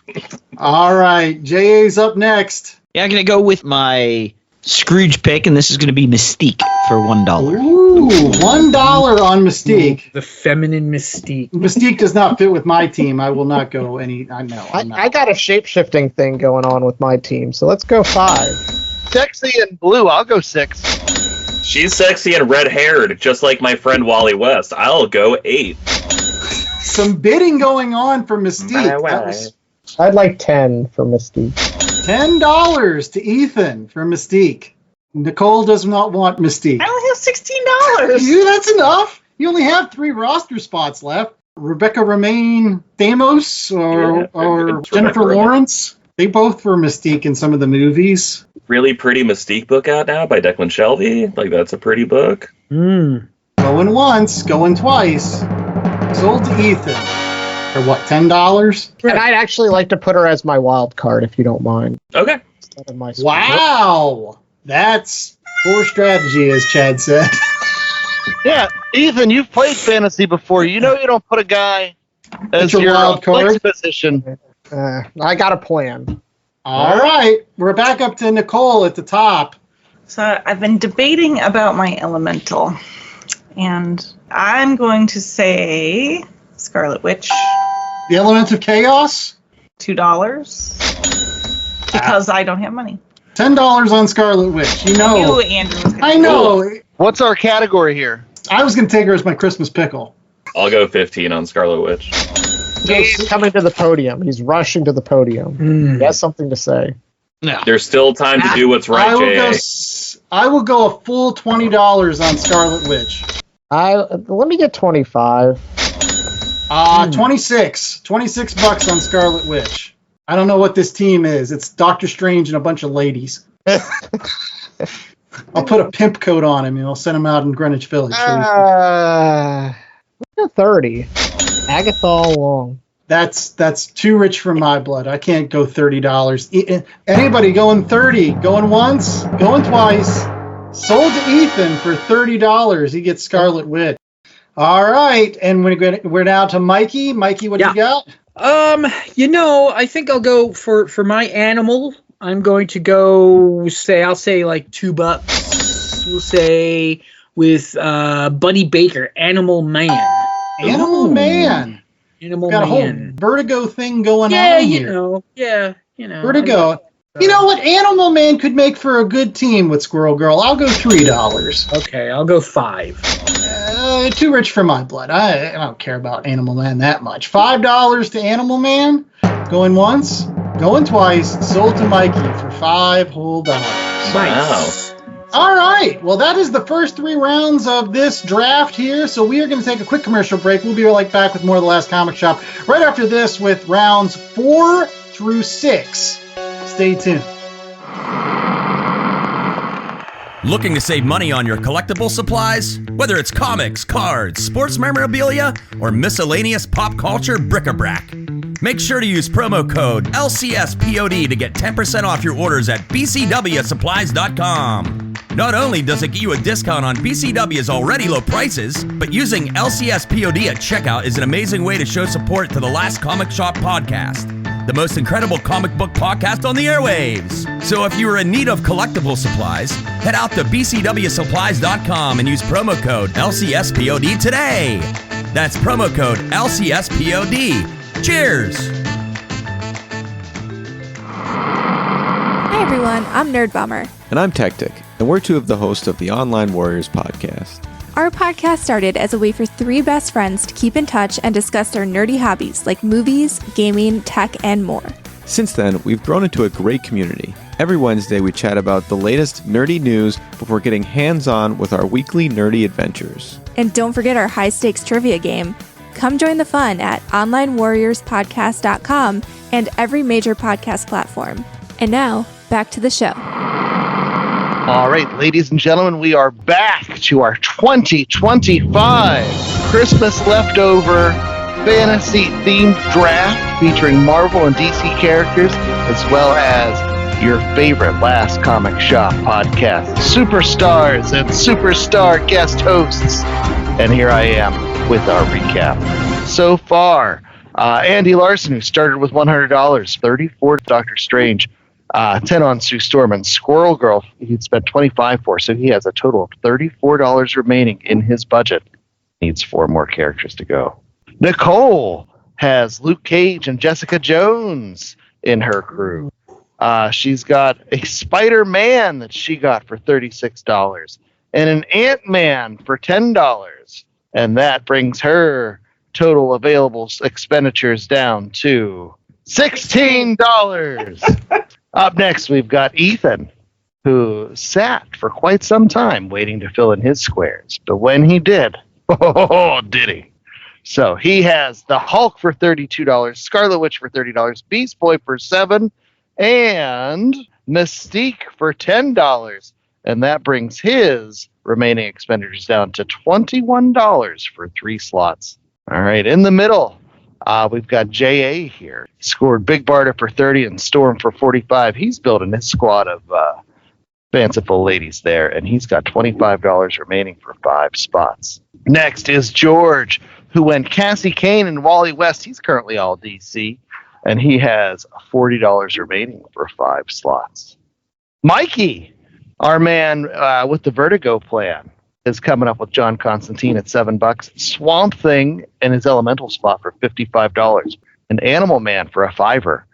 All right, JA's up next. Yeah, I'm gonna go with my Scrooge pick, and this is gonna be Mystique for $1. Ooh, $1 on Mystique. the feminine mystique. Mystique does not fit with my team. I will not go any. I know. I got a shape-shifting thing going on with my team, so let's go 5. Sexy and blue. I'll go 6. She's sexy and red-haired, just like my friend Wally West. I'll go 8. Some bidding going on for Mystique. That was I'd like 10 for Mystique. $10 to Ethan for Mystique. Nicole does not want Mystique. I only have $16. You, that's enough. You only have 3 roster spots left. Rebecca Romaine Thamos or Jennifer Rebecca Lawrence. They both were Mystique in some of the movies. Really pretty Mystique book out now by Declan Shelby. Like, that's a pretty book. Going once, going twice. Sold to Ethan. For what, $10? And I'd actually like to put her as my wild card, if you don't mind. Okay. Instead of my Wow. That's poor strategy, as Chad said. Yeah, Ethan, you've played fantasy before. You know you don't put a guy as your your wild card? flex position. I got a plan. All right. We're back up to Nicole at the top. So I've been debating about my elemental, and I'm going to say Scarlet Witch, The Element of Chaos? $2, because I don't have money. $10 on Scarlet Witch. You know. You, Andrew, was gonna I know. What's our category here? I was going to take her as my Christmas pickle. I'll go 15 on Scarlet Witch. He's coming to the podium. He's rushing to the podium. He has something to say. No. There's still time to do what's right, Jay. I will go a full $20 on Scarlet Witch. Let me get 25. 26. $26 on Scarlet Witch. I don't know what this team is. It's Doctor Strange and a bunch of ladies. Uh, I'll put a pimp coat on him and I'll send him out in Greenwich Village. 30. Agatha Long. That's too rich for my blood. I can't go $30. Anybody going 30? Going once? Going twice? Sold to Ethan for $30. He gets Scarlet Witch. All right, and we're now to Mikey. Mikey, what you got? I think I'll go for my animal. I'm going to go I'll say like $2. We'll say with Buddy Baker, Animal Man. Animal Man. Animal Got Man. a whole Vertigo thing going on here. Vertigo. You know what? Animal Man could make for a good team with Squirrel Girl. I'll go $3. Okay, I'll go $5. Too rich for my blood. I don't care about Animal Man that much. $5 to Animal Man. Going once, going twice. Sold to Mikey for $5 whole. Nice. Wow. All right. Well, that is the first 3 rounds of this draft here. So we are going to take a quick commercial break. We'll be right back with more of The Last Comic Shop right after this with rounds 4 through 6. Stay tuned. Looking to save money on your collectible supplies? Whether it's comics, cards, sports memorabilia, or miscellaneous pop culture bric-a-brac, make sure to use promo code LCSPOD to get 10% off your orders at bcwsupplies.com. Not only does it get you a discount on BCW's already low prices, but using LCSPOD at checkout is an amazing way to show support to the Last Comic Shop podcast, the most incredible comic book podcast on the airwaves. So if you are in need of collectible supplies, head out to bcwsupplies.com and use promo code LCSPOD today. That's promo code LCSPOD. Cheers! Hi everyone, I'm Nerd Bummer. And I'm Tactic, and we're 2 of the hosts of the Online Warriors podcast. Our podcast started as a way for 3 best friends to keep in touch and discuss their nerdy hobbies like movies, gaming, tech, and more. Since then, we've grown into a great community. Every Wednesday, we chat about the latest nerdy news before getting hands-on with our weekly nerdy adventures. And don't forget our high-stakes trivia game. Come join the fun at onlinewarriorspodcast.com and every major podcast platform. And now, back to the show. All right, ladies and gentlemen, we are back to our 2025 Christmas leftover fantasy-themed draft featuring Marvel and DC characters, as well as your favorite Last Comic Shop podcast, superstars and superstar guest hosts. And here I am with our recap. So far, Andy Larson, who started with $100, 34 Doctor Strange, 10 on Sue Storm, and Squirrel Girl he'd spent $25 for, so he has a total of $34 remaining in his budget. Needs 4 more characters to go. Nicole has Luke Cage and Jessica Jones in her crew. She's got a Spider-Man that she got for $36 and an Ant-Man for $10, and that brings her total available expenditures down to $16. Up next, we've got Ethan, who sat for quite some time waiting to fill in his squares. But when he did, did he? So he has the Hulk for $32, Scarlet Witch for $30, Beast Boy for $7, and Mystique for $10. And that brings his remaining expenditures down to $21 for 3 slots. All right, in the middle, we've got J.A. here. Scored Big Barda for 30 and Storm for 45. He's building his squad of fanciful ladies there, and he's got $25 remaining for 5 spots. Next is George, who went Cassie Kane and Wally West. He's currently all DC, and he has $40 remaining for 5 slots. Mikey, our man with the Vertigo plan, is coming up with John Constantine at $7, Swamp Thing in his elemental spot for $55, and Animal Man for a $5.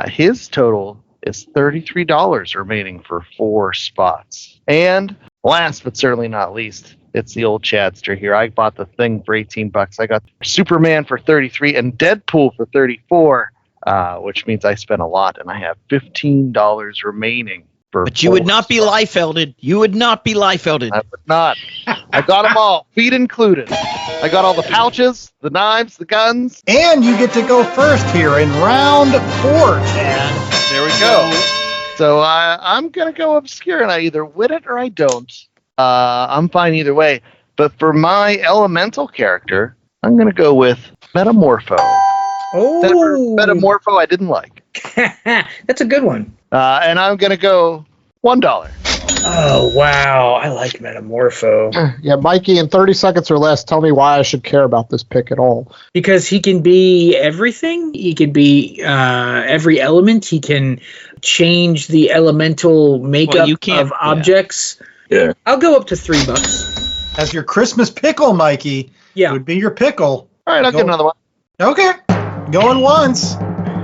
His total is $33 remaining for 4 spots. And last but certainly not least, it's the old Chadster here. I bought the Thing for $18. I got Superman for $33 and Deadpool for $34, which means I spent a lot, and I have $15 remaining. But you would not be Liefelded. You would not be Liefelded. I would not. I got them all, feet included. I got all the pouches, the knives, the guns. And you get to go first here in round 4, Chad. There we go. So I'm going to go obscure, and I either win it or I don't. I'm fine either way. But for my elemental character, I'm going to go with Metamorpho. Oh, Metamorpho I didn't like. that's a good one. And I'm going to go $1. Oh, wow. I like Metamorpho. Yeah, Mikey, in 30 seconds or less, tell me why I should care about this pick at all. Because he can be everything. He can be every element. He can change the elemental makeup of objects. Yeah. I'll go up to $3. As your Christmas pickle, Mikey. Yeah. Would be your pickle. All right, I'll get another one. Okay. Going once.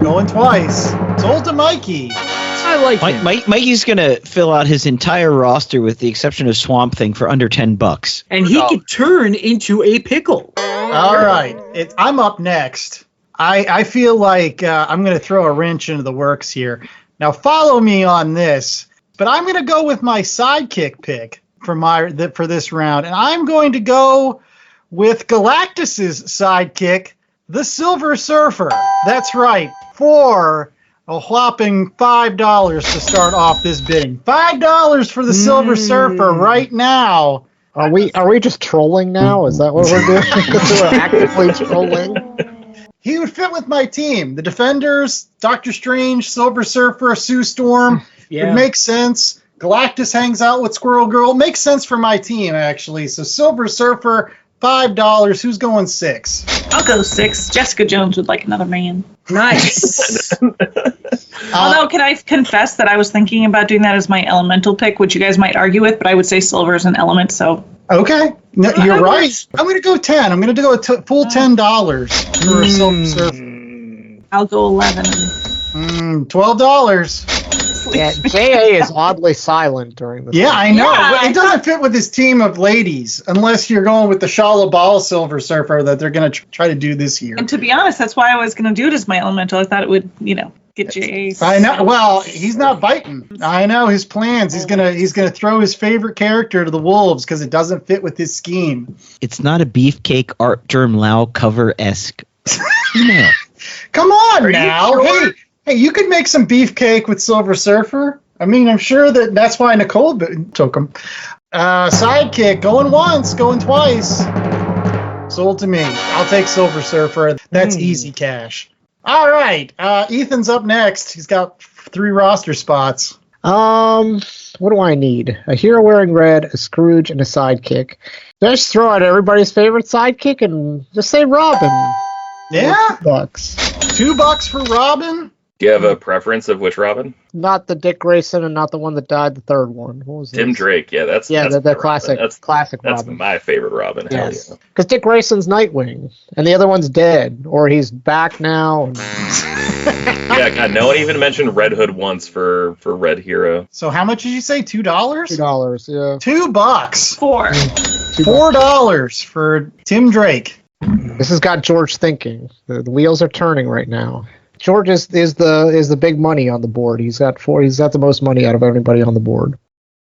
Going twice. Sold to Mikey. I like him. Mikey's going to fill out his entire roster with the exception of Swamp Thing for under $10. And he could turn into a pickle. All right. I'm up next. I feel like I'm going to throw a wrench into the works here. Now, follow me on this, but I'm going to go with my sidekick pick for this round, and I'm going to go with Galactus's sidekick, the Silver Surfer. That's right, for a whopping $5 to start off this bidding. $5 for the Silver Surfer right now. Are we just trolling now? Is that what we're doing? We're actively trolling. He would fit with my team. The Defenders, Doctor Strange, Silver Surfer, Sue Storm. Yeah. It makes sense. Galactus hangs out with Squirrel Girl. Makes sense for my team, actually. So Silver Surfer, $5. Who's going 6? I'll go 6. Jessica Jones would like another man. Nice. Although, can I confess that I was thinking about doing that as my elemental pick, which you guys might argue with, but I would say silver is an element, so... Okay, no, you're right. I'm going to go 10. I'm going to go full $10 for a Silver Surfer. I'll go 11. $12. Yeah, J.A. is oddly silent during this. Yeah, I know. But it doesn't fit with his team of ladies, unless you're going with the Shala Ball Silver Surfer that they're going to try to do this year. And to be honest, that's why I was going to do it as my elemental. I thought it would, get J.A. I know. Well, he's not biting. I know his plans. He's gonna throw his favorite character to the wolves because it doesn't fit with his scheme. It's not a Beefcake Art Germ Lau cover-esque email. Come on now. Sure? Hey, you could make some beefcake with Silver Surfer. I mean, I'm sure that's why Nicole took him. Sidekick, going once, going twice. Sold to me. I'll take Silver Surfer. That's easy cash. All right. Ethan's up next. He's got 3 roster spots. What do I need? A hero wearing red, a Scrooge, and a sidekick. Did I just throw out everybody's favorite sidekick and just say Robin? Yeah. $2. $2 for Robin. Do you have a preference of which Robin? Not the Dick Grayson and not the one that died, the third one. What was Tim this? Drake. Yeah, that's the classic. Classic That's Robin. my favorite Robin. Yes, Hell because Dick Grayson's Nightwing, and the other one's dead, or he's back now. Yeah, God, no one even mentioned Red Hood once for Red Hero. So how much did you say? $2? $2, yeah. $2. 4. $4 for Tim Drake. This has got George thinking. The wheels are turning right now. George is the big money on the board. He's got the most money out of everybody on the board.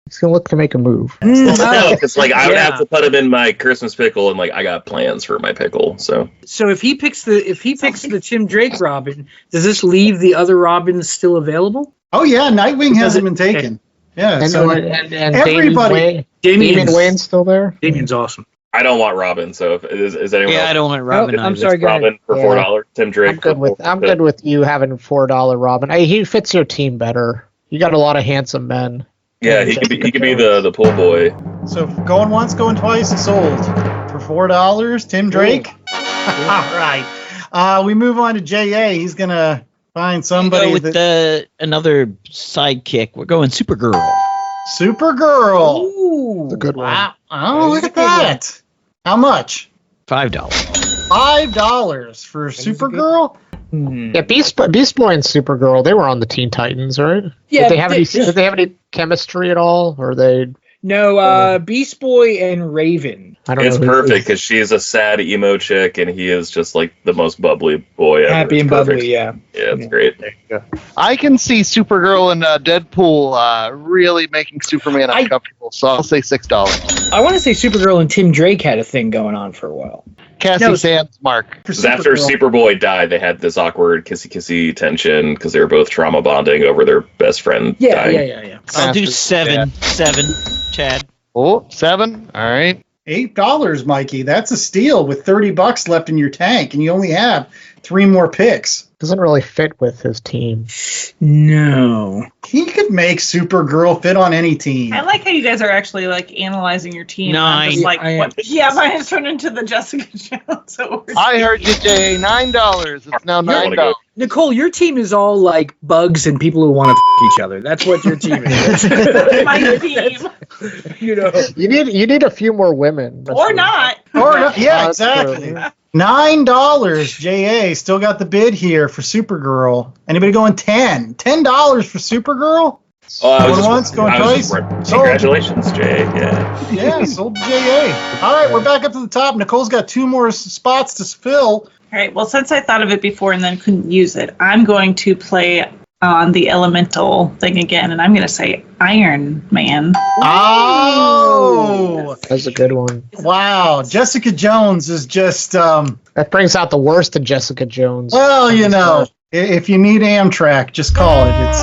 He's gonna look to make a move. No, it's like I would have to put him in my Christmas pickle, and I got plans for my pickle. So if he picks the Tim Drake Robin, does this leave the other Robins still available? Oh yeah, Nightwing hasn't been taken. Yeah, and everybody. Damian Wayne's still there. Damian's awesome. I don't want Robin. So is anyone? Yeah, else? I don't want Robin. I'm sorry, go ahead. Robin for $4. Tim Drake. I'm good with you having $4 Robin. He fits your team better. You got a lot of handsome men. Yeah, he could be the pool boy. So going once, going twice, sold for $4. Tim Drake. All right. We move on to J.A. He's gonna find somebody with another sidekick. We're going Supergirl. Supergirl. Ooh, the good one. Wow. Oh, look at that. How much? $5. $5 for Supergirl. Yeah, Beast Boy and Supergirl, they were on the Teen Titans, right? Yeah. Did they have any chemistry at all, or they? No, Beast Boy and Raven. I don't It's know. perfect because she is a sad emo chick, and he is just like the most bubbly boy ever. Happy It's and perfect. bubbly, yeah. Yeah, it's great. I can see Supergirl and Deadpool really making Superman uncomfortable, so I'll say $6. I want to say Supergirl and Tim Drake had a thing going on for a while. Cassie Sands, Mark. After Superboy died, they had this awkward kissy tension because they were both trauma bonding over their best friend dying. Yeah. I'll do 7. 7, Chad. Oh, 7. All right. $8, Mikey. That's a steal with $30 left in your tank, and you only have 3 more picks. Doesn't really fit with his team. No. He could make Supergirl fit on any team. I like how you guys are actually like analyzing your team. I'm just like, I what? Yeah, mine has turned into the Jessica Jones. I heard you, Jay. $9. It's now $9. Nicole, your team is all like bugs and people who want to each other. That's what your team is. My team. You know, You need a few more women. Or not. Or not. Yeah, That's exactly. true. $9. JA still got the bid here for Supergirl. Anybody going 10? $10 for Supergirl? Going once, going twice. Congratulations, Jay. Yeah. Yeah, sold to JA. All right, we're back up to the top. Nicole's got 2 more spots to fill. All right. Well, since I thought of it before and then couldn't use it, I'm going to play on the elemental thing again, and I'm going to say Iron Man. Oh! That's a good one. Wow. Jessica Jones is just, That brings out the worst in Jessica Jones. well, you know, if you need Amtrak, just call it. It's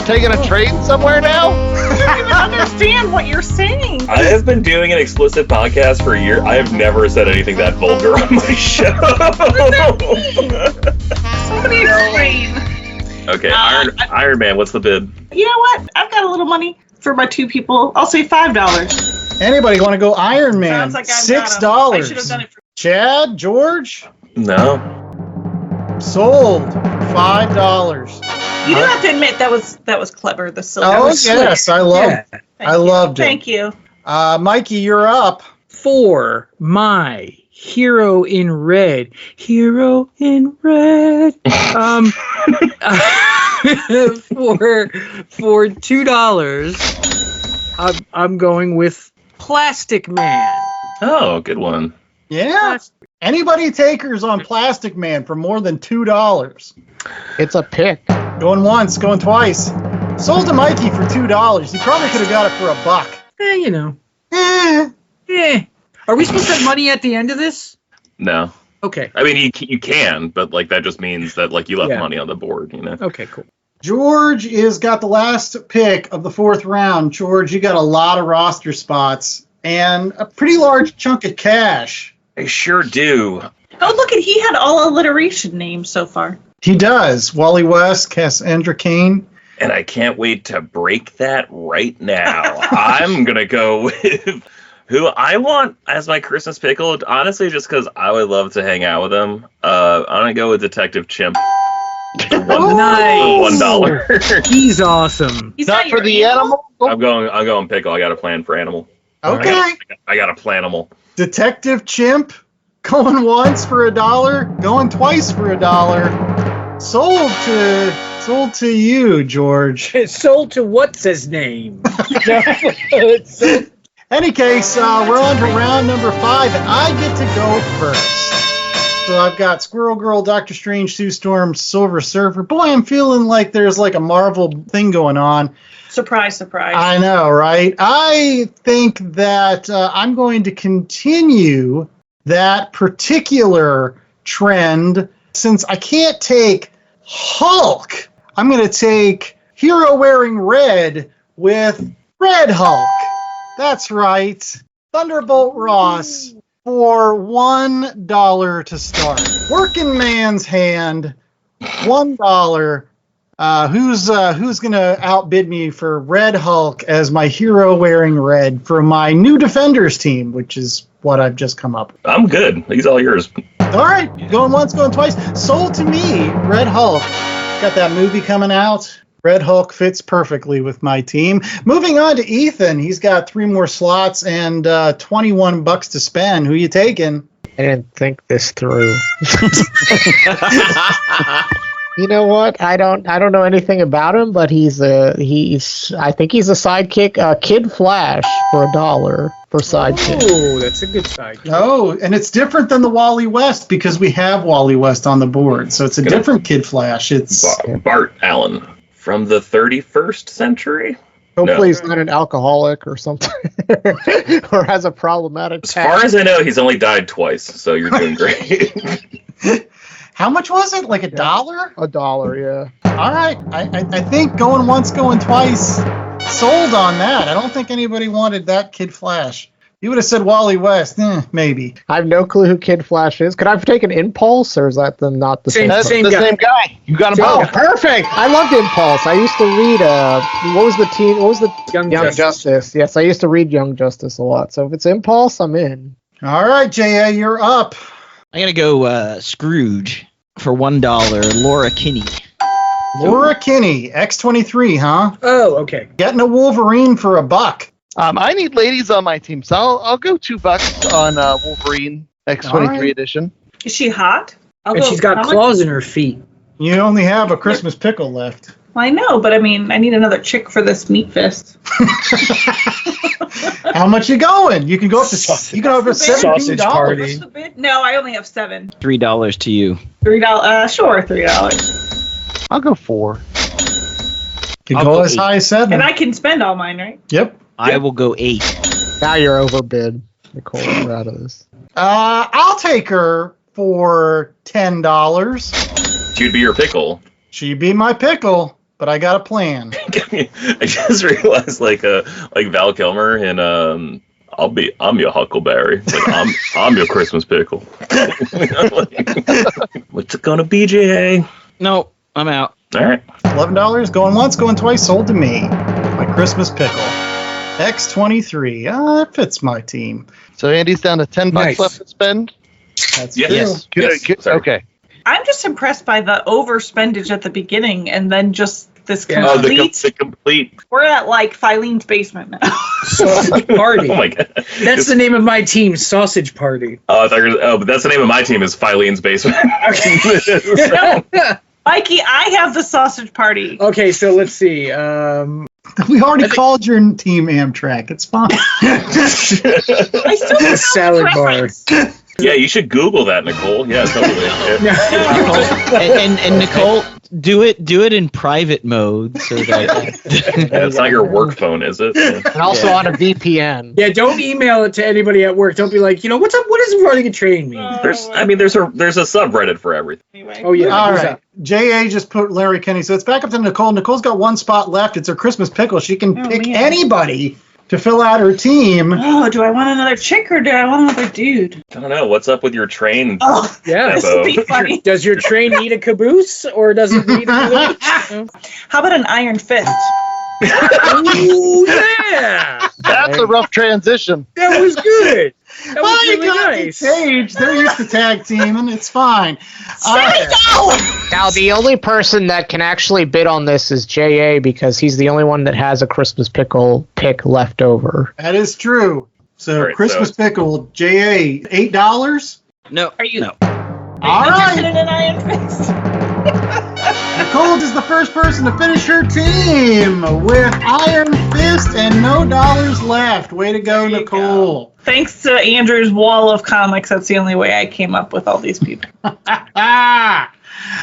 Taking a train somewhere now? I don't even understand what you're saying. I have been doing an explicit podcast for a year. I have never said anything that vulgar on my show. Somebody explain. Okay, Iron Man, what's the bid? You know what? I've got a little money for my 2 people. I'll say $5. anybody want to go Iron Man? Sounds like I've got 'em. I should have $6. done it for Chad, George, No. sold $5. You do have to admit that was clever. The silver. Oh was yes, I loved. yeah. I loved it. Thank you. Mikey, you're up. For my hero in red. Hero in red. For $2, I'm going with Plastic Man. Oh, good one. Yeah. Anybody takers on Plastic Man for more than $2? It's a pick. Going once, going twice. Sold to Mikey for $2. He probably could have got it for $1. You know. Eh. Are we supposed to have money at the end of this? No. Okay. I mean, you can, but like that just means that like you left Yeah. money on the board, you know. Okay, cool. George is got the last pick of the 4th round. George, you got a lot of roster spots and a pretty large chunk of cash. I sure do. Oh, look at he had all alliteration names so far. He does. Wally West, Cassandra Cain. And I can't wait to break that right now. I'm gonna go with who I want as my Christmas pickle. Honestly, just because I would love to hang out with him. I'm gonna go with Detective Chimp. For Nice. $1. He's awesome. He's Not for your the animal? I'm going pickle. I got a plan for animal. Okay. I got a planimal. Detective Chimp going once for $1, going twice for $1. Sold to you, George. It's sold to what's his name? Any case, we're on to round number 5, and I get to go first. So I've got Squirrel Girl, Doctor Strange, Sue Storm, Silver Surfer. Boy, I'm feeling like there's like a Marvel thing going on. Surprise, surprise. I know, right? I think that I'm going to continue that particular trend. Since I can't take Hulk, I'm going to take Hero Wearing Red with Red Hulk. That's right. Thunderbolt Ross for $1 to start. Working man's hand, $1. Who's gonna outbid me for Red Hulk as my hero wearing red for my new Defenders team, which is what I've just come up with. I'm good. He's all yours. All right, going once, going twice. Sold to me, Red Hulk. Got that movie coming out. Red Hulk fits perfectly with my team. Moving on to Ethan. He's got 3 more slots and $21 to spend. Who you taking? I didn't think this through. You know what? I don't know anything about him, but I think he's a sidekick. Kid Flash for $1 for sidekick. Oh, that's a good sidekick. Oh, and it's different than the Wally West because we have Wally West on the board. So it's a different Kid Flash. It's Bart Allen from the 31st century. Hopefully he's not an alcoholic or something, or has a problematic As far as I know, he's only died twice, so you're doing great. How much was it? Like $1? $1, yeah. All right. I think going once, going twice. Sold on that. I don't think anybody wanted that Kid Flash. You would have said Wally West, maybe. I have no clue who Kid Flash is. Could I have taken Impulse, or is that not the same? That's Same the guy. same guy. You got him Oh, both. perfect! I loved Impulse. I used to read. What was the team? What was the Young Justice? Yes, I used to read Young Justice a lot. So if it's Impulse, I'm in. All right, J.A., you're up. I'm going to go Scrooge for $1, Laura Kinney. Laura Kinney, X-23, huh? Oh, okay. Getting a Wolverine for $1. I need ladies on my team, so I'll go $2 on Wolverine X23 All right. edition. Is she hot? And she's got claws in her feet. You only have a Christmas pickle left. Well, I know, but I mean, I need another chick for this meat fist. How much you going? You can go up to Sausage $17. party. What's the bid? No, I only have 7. $3 to you. $3. Sure, $3. I'll go 4. Can I'll go go as 8. high as 7. And I can spend all mine, right? Yep. I will go 8. Now you're overbid, Nicole. We're out of this. I'll take her for $10. She'd be your pickle. She'd be my pickle, but I got a plan. I just realized, like Val Kilmer in I'm your Huckleberry. Like I'm your Christmas pickle. What's it gonna be, J.A.? No, I'm out. All right. $11, going once, going twice, sold to me. My Christmas pickle. X-23. That fits my team. So Andy's down to $10 Nice. left to spend. That's Yes. true. Yes. Good, Yes. good. Sorry. Okay. I'm just impressed by the overspendage at the beginning and then just this Yeah. Oh, complete. the complete. We're at like Filene's basement now. Sausage Party. Oh my god. That's the name of my team, Sausage Party. I thought but that's the name of my team is Filene's Basement. Mikey, I have the sausage party. Okay, so let's see. We already called your team Amtrak. It's fine. I still The have salad bar. preference. Yeah, you should Google that, Nicole. Yeah, totally. Yeah. And Nicole, do it in private mode so that Yeah, it's not your work phone, is it? Yeah. And also on a VPN. Yeah, don't email it to anybody at work. Don't be like, what's up? What does running a train mean? There's a subreddit for everything. Anyway. Oh, yeah. All who's right. up? J.A. just put Larry Kenny. So it's back up to Nicole. Nicole's got one spot left. It's her Christmas pickle. She can pick man. anybody to fill out her team. Oh, do I want another chick or do I want another dude? I don't know. What's up with your train? Oh, Yeah. this would be funny. Does your train need a caboose or does it need another? How about an iron fist? Ooh, yeah. That's a rough transition. That was good. That was Well, you really got nice. Paige. They're used to tag team, and it's fine. Now, the only person that can actually bid on this is J.A. because he's the only one that has a Christmas pickle pick left over. That is true. So All right, Christmas pickle, J.A. $8. no. Are you No. All interested right. in an iron fist? Nicole is the first person to finish her team with Iron Fist and no dollars left. Way to go, There you Nicole. Thanks to Andrew's wall of comics, that's the only way I came up with all these people. All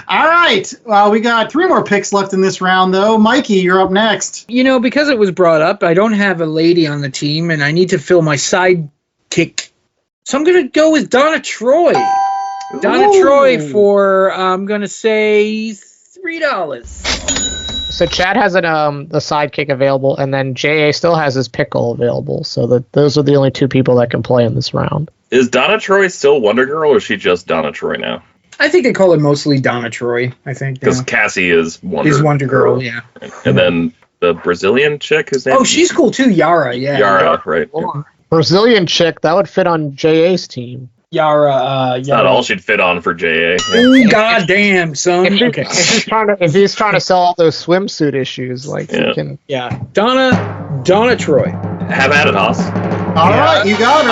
right. Well, we got 3 more picks left in this round, though. Mikey, you're up next. Because it was brought up, I don't have a lady on the team and I need to fill my sidekick. So I'm going to go with Donna Troy. Donna Ooh. Troy for, I'm going to say $3. So Chad has a sidekick available, and then J.A. still has his pickle available. So those are the only 2 people that can play in this round. Is Donna Troy still Wonder Girl, or is she just Donna Troy now? I think they call it mostly Donna Troy, I think. Because Now. Cassie is Wonder Is Wonder Girl, yeah. And then the Brazilian chick, whose name? Oh, she's cool too, Yara, yeah. Yara, right? Yeah. Brazilian chick, that would fit on J.A.'s team. Yara, It's not all she'd fit on for JA. Ooh, goddamn, son. Okay. If he's trying to sell all those swimsuit issues, like Yeah. he can. Yeah. Donna Troy. Have at it, Haas. All right, you got her.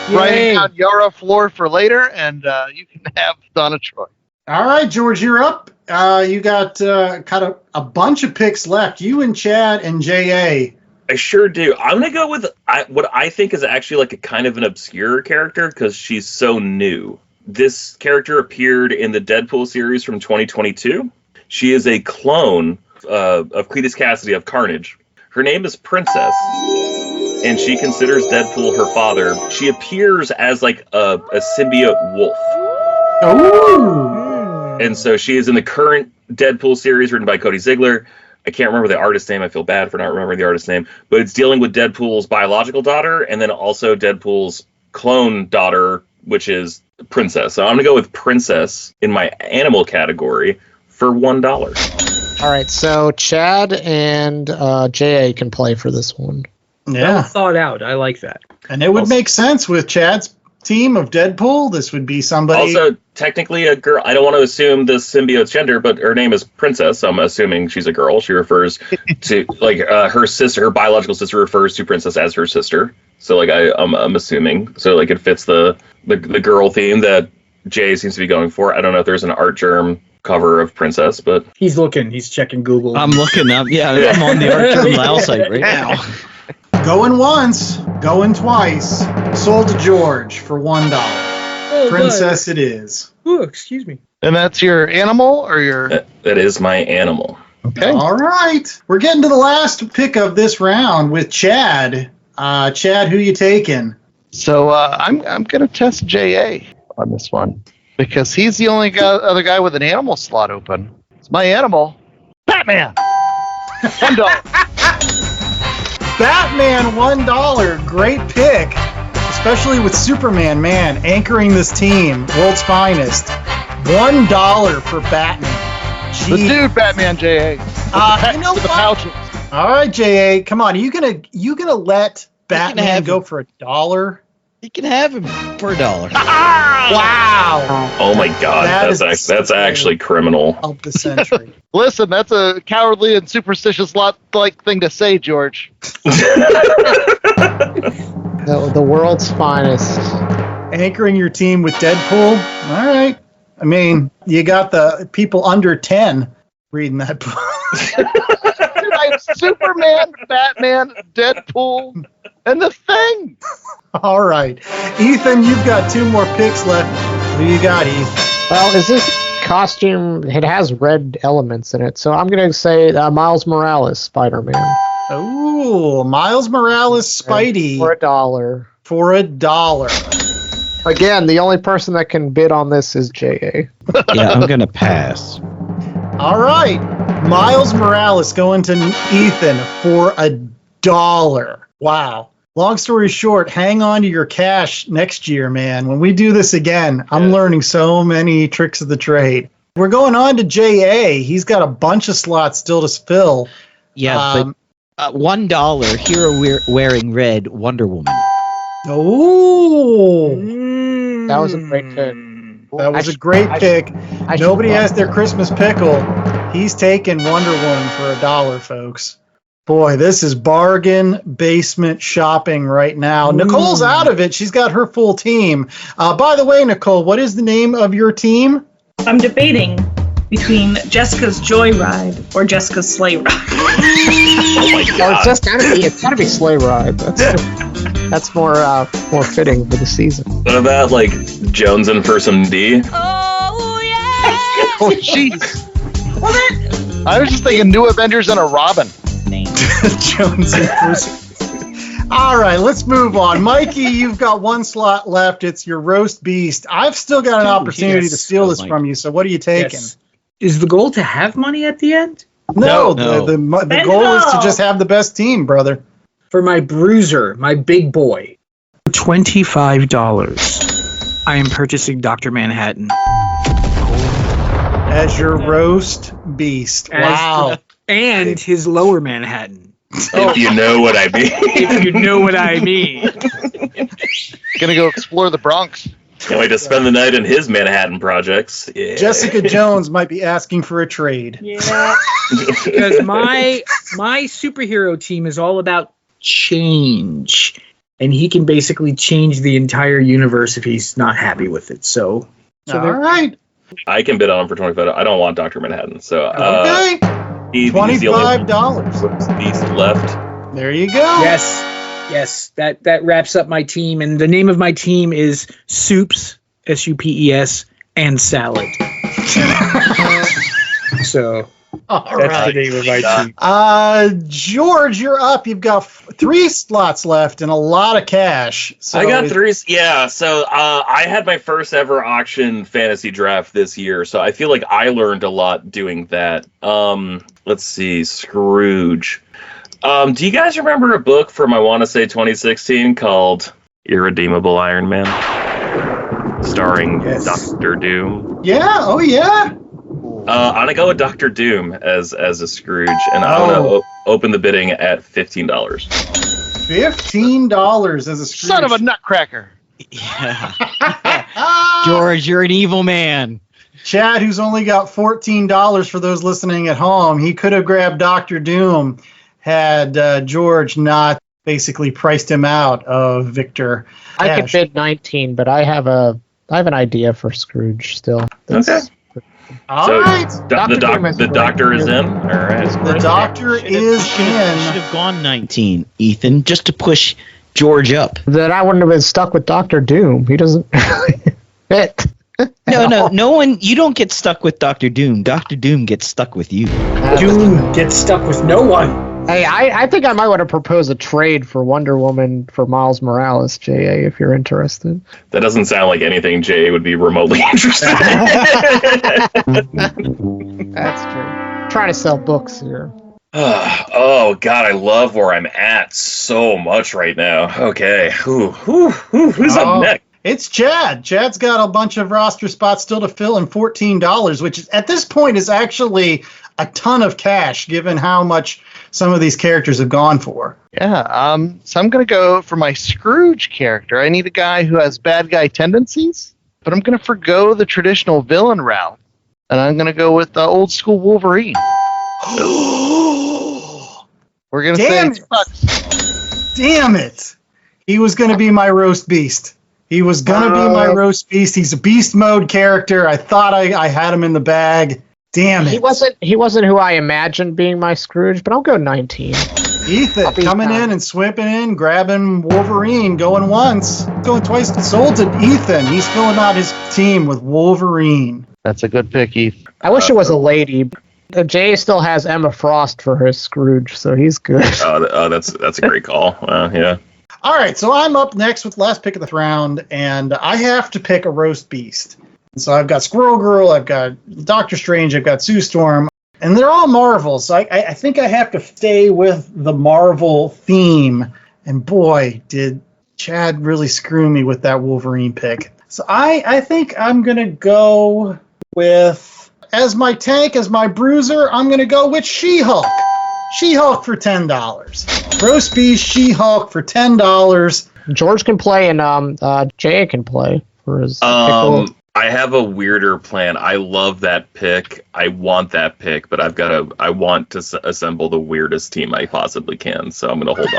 I'm writing down Yara Floor for later, and you can have Donna Troy. All right, George, you're up. You got kind of a bunch of picks left. You and Chad and J.A. I sure do. I'm going to go with what I think is actually like a kind of an obscure character because she's so new. This character appeared in the Deadpool series from 2022. She is a clone of Cletus Cassidy of Carnage. Her name is Princess, and she considers Deadpool her father. She appears as like a symbiote wolf. Oh. And so she is in the current Deadpool series written by Cody Ziegler. I can't remember the artist's name. I feel bad for not remembering the artist's name, but it's dealing with Deadpool's biological daughter and then also Deadpool's clone daughter, which is Princess. So I'm gonna go with Princess in my animal category for $1. All right, so Chad and JA can play for this one. Well thought out. I like that. And it would make sense with Chad's team of Deadpool. This would be somebody. Also, technically a girl. I don't want to assume the symbiote's gender, but her name is Princess. So I'm assuming she's a girl. She refers to her sister. Her biological sister refers to Princess as her sister. So I'm assuming. So it fits the girl theme that Jay seems to be going for. I don't know if there's an Art Germ cover of Princess, but he's checking Google. I'm looking up. Yeah, I'm on the Art Germ Lao site right now. Going once, going twice. Sold to George for $1. Oh, Princess it is. Oh, excuse me. And that's your animal or your... That is my animal. Okay. All right. We're getting to the last pick of this round with Chad. Chad, who you taking? So I'm going to test JA on this one because he's the only other guy with an animal slot open. It's my animal, Batman. $1. Batman, $1. Great pick. Especially with Superman, man, anchoring this team. World's finest. $1 for Batman. Gee. The dude, Batman, JA. You know what? All right, JA. Come on. Are you gonna let Batman go for $1? You can have him for $1. Wow. Oh my God, that's actually criminal. Of the century. Listen, that's a cowardly and superstitious lot-like thing to say, George. The world's finest. Anchoring your team with Deadpool? All right. I mean, you got the people under 10 reading that book. Dude, I have Superman, Batman, Deadpool, and the Thing. All right. Ethan, you've got 2 more picks left. What do you got, Ethan? Well, is this costume, it has red elements in it, so I'm going to say Miles Morales, Spider-Man. Oh, Miles Morales, Spidey. For $1. For $1. Again, the only person that can bid on this is JA. Yeah, I'm going to pass. All right. Miles Morales going to Ethan for $1. Wow. Long story short, hang on to your cash next year, man. When we do this again, I'm learning so many tricks of the trade. We're going on to JA. He's got a bunch of slots still to fill. Yeah, but $1, hero wearing red, Wonder Woman. Oh. That was a great pick. That was a great pick. Nobody has their Christmas pickle. He's taking Wonder Woman for $1, folks. Boy, this is bargain basement shopping right now. Nicole's out of it. She's got her full team. By the way, Nicole, what is the name of your team? I'm debating between Jessica's Joyride or Jessica's Sleigh Ride. Oh my God. It's gotta be Sleigh Ride. That's more fitting for the season. What about jonesing for some D? Oh, yeah! Oh, jeez. I was just thinking New Avengers and a Robin. Jones and Bruce. All right, let's move on. Mikey, you've got 1 slot left. It's your roast beast. I've still got an opportunity to steal this from you, so what are you taking? Yes. Is the goal to have money at the end? No. The goal is to just have the best team, brother. For my bruiser, my big boy, $25, I am purchasing Dr. Manhattan. As your roast beast. Wow. And his lower Manhattan. If you know what I mean. If you know what I mean. Gonna go explore the Bronx. Can't wait to spend the night in his Manhattan projects. Yeah. Jessica Jones might be asking for a trade. Yeah. Because my superhero team is all about change. And he can basically change the entire universe if he's not happy with it. So all right. I can bid on for $25. I don't want Dr. Manhattan. So Okay. $25. Beast left. There you go. Yes, that wraps up my team, and the name of my team is Soups, SUPES, and Salad. So All That's right. the name of my team. George, you're up. You've got 3 slots left and a lot of cash. So I got 3. Yeah, so I had my first ever auction fantasy draft this year, so I feel like I learned a lot doing that. Let's see, Scrooge. Do you guys remember a book from, I want to say, 2016 called Irredeemable Iron Man? Starring Dr. Doom. Yeah, oh yeah. I'm going to go with Dr. Doom as a Scrooge, and I'm going to open the bidding at $15. $15 as a Scrooge. Son of a nutcracker. Yeah. George, you're an evil man. Chad, who's only got $14 for those listening at home, he could have grabbed Dr. Doom had George not basically priced him out of Victor. I could bid 19, but I have an idea for Scrooge still. Okay. All So right. the doctor is in. All right. The doctor is in. Should have gone 19, Ethan, just to push George up. Then I wouldn't have been stuck with Dr. Doom. He doesn't fit. No one. You don't get stuck with Dr. Doom. Dr. Doom gets stuck with you. Doom gets stuck with no one. Hey, I think I might want to propose a trade for Wonder Woman for Miles Morales, J.A., if you're interested. That doesn't sound like anything Jay would be remotely interested in. That's true. Trying to sell books here. Oh, God, I love where I'm at so much right now. Okay. Who's up next? It's Chad. Chad's got a bunch of roster spots still to fill in $14, which at this point is actually a ton of cash given how much some of these characters have gone for. Yeah, so I'm going to go for my Scrooge character. I need a guy who has bad guy tendencies, but I'm going to forgo the traditional villain route, and I'm going to go with old school Wolverine. We're going to say it sucks. Damn it. He was going to be my roast beast. He was going to be my roast beast. He's a beast mode character. I thought I had him in the bag. Damn it. He wasn't who I imagined being my Scrooge, but I'll go 19. Ethan coming in and swipping in, grabbing Wolverine, going once, going twice. Sold to Ethan. He's filling out his team with Wolverine. That's a good pick, Ethan. I wish it was a lady. Jay still has Emma Frost for his Scrooge, so he's good. That's a great call. Yeah. All right, so I'm up next with the last pick of the round, and I have to pick a roast beast. So I've got Squirrel Girl, I've got Doctor Strange, I've got Sue Storm, and they're all Marvel. So I think I have to stay with the Marvel theme. And boy, did Chad really screw me with that Wolverine pick. So I think I'm going to go with, as my tank, as my bruiser, I'm going to go with She-Hulk. She-Hulk for $10. Roast beast, She-Hulk for $10. George can play and Jay can play for his I have a weirder plan. I love that pick. I want that pick, but I want to assemble the weirdest team I possibly can, so I'm going to hold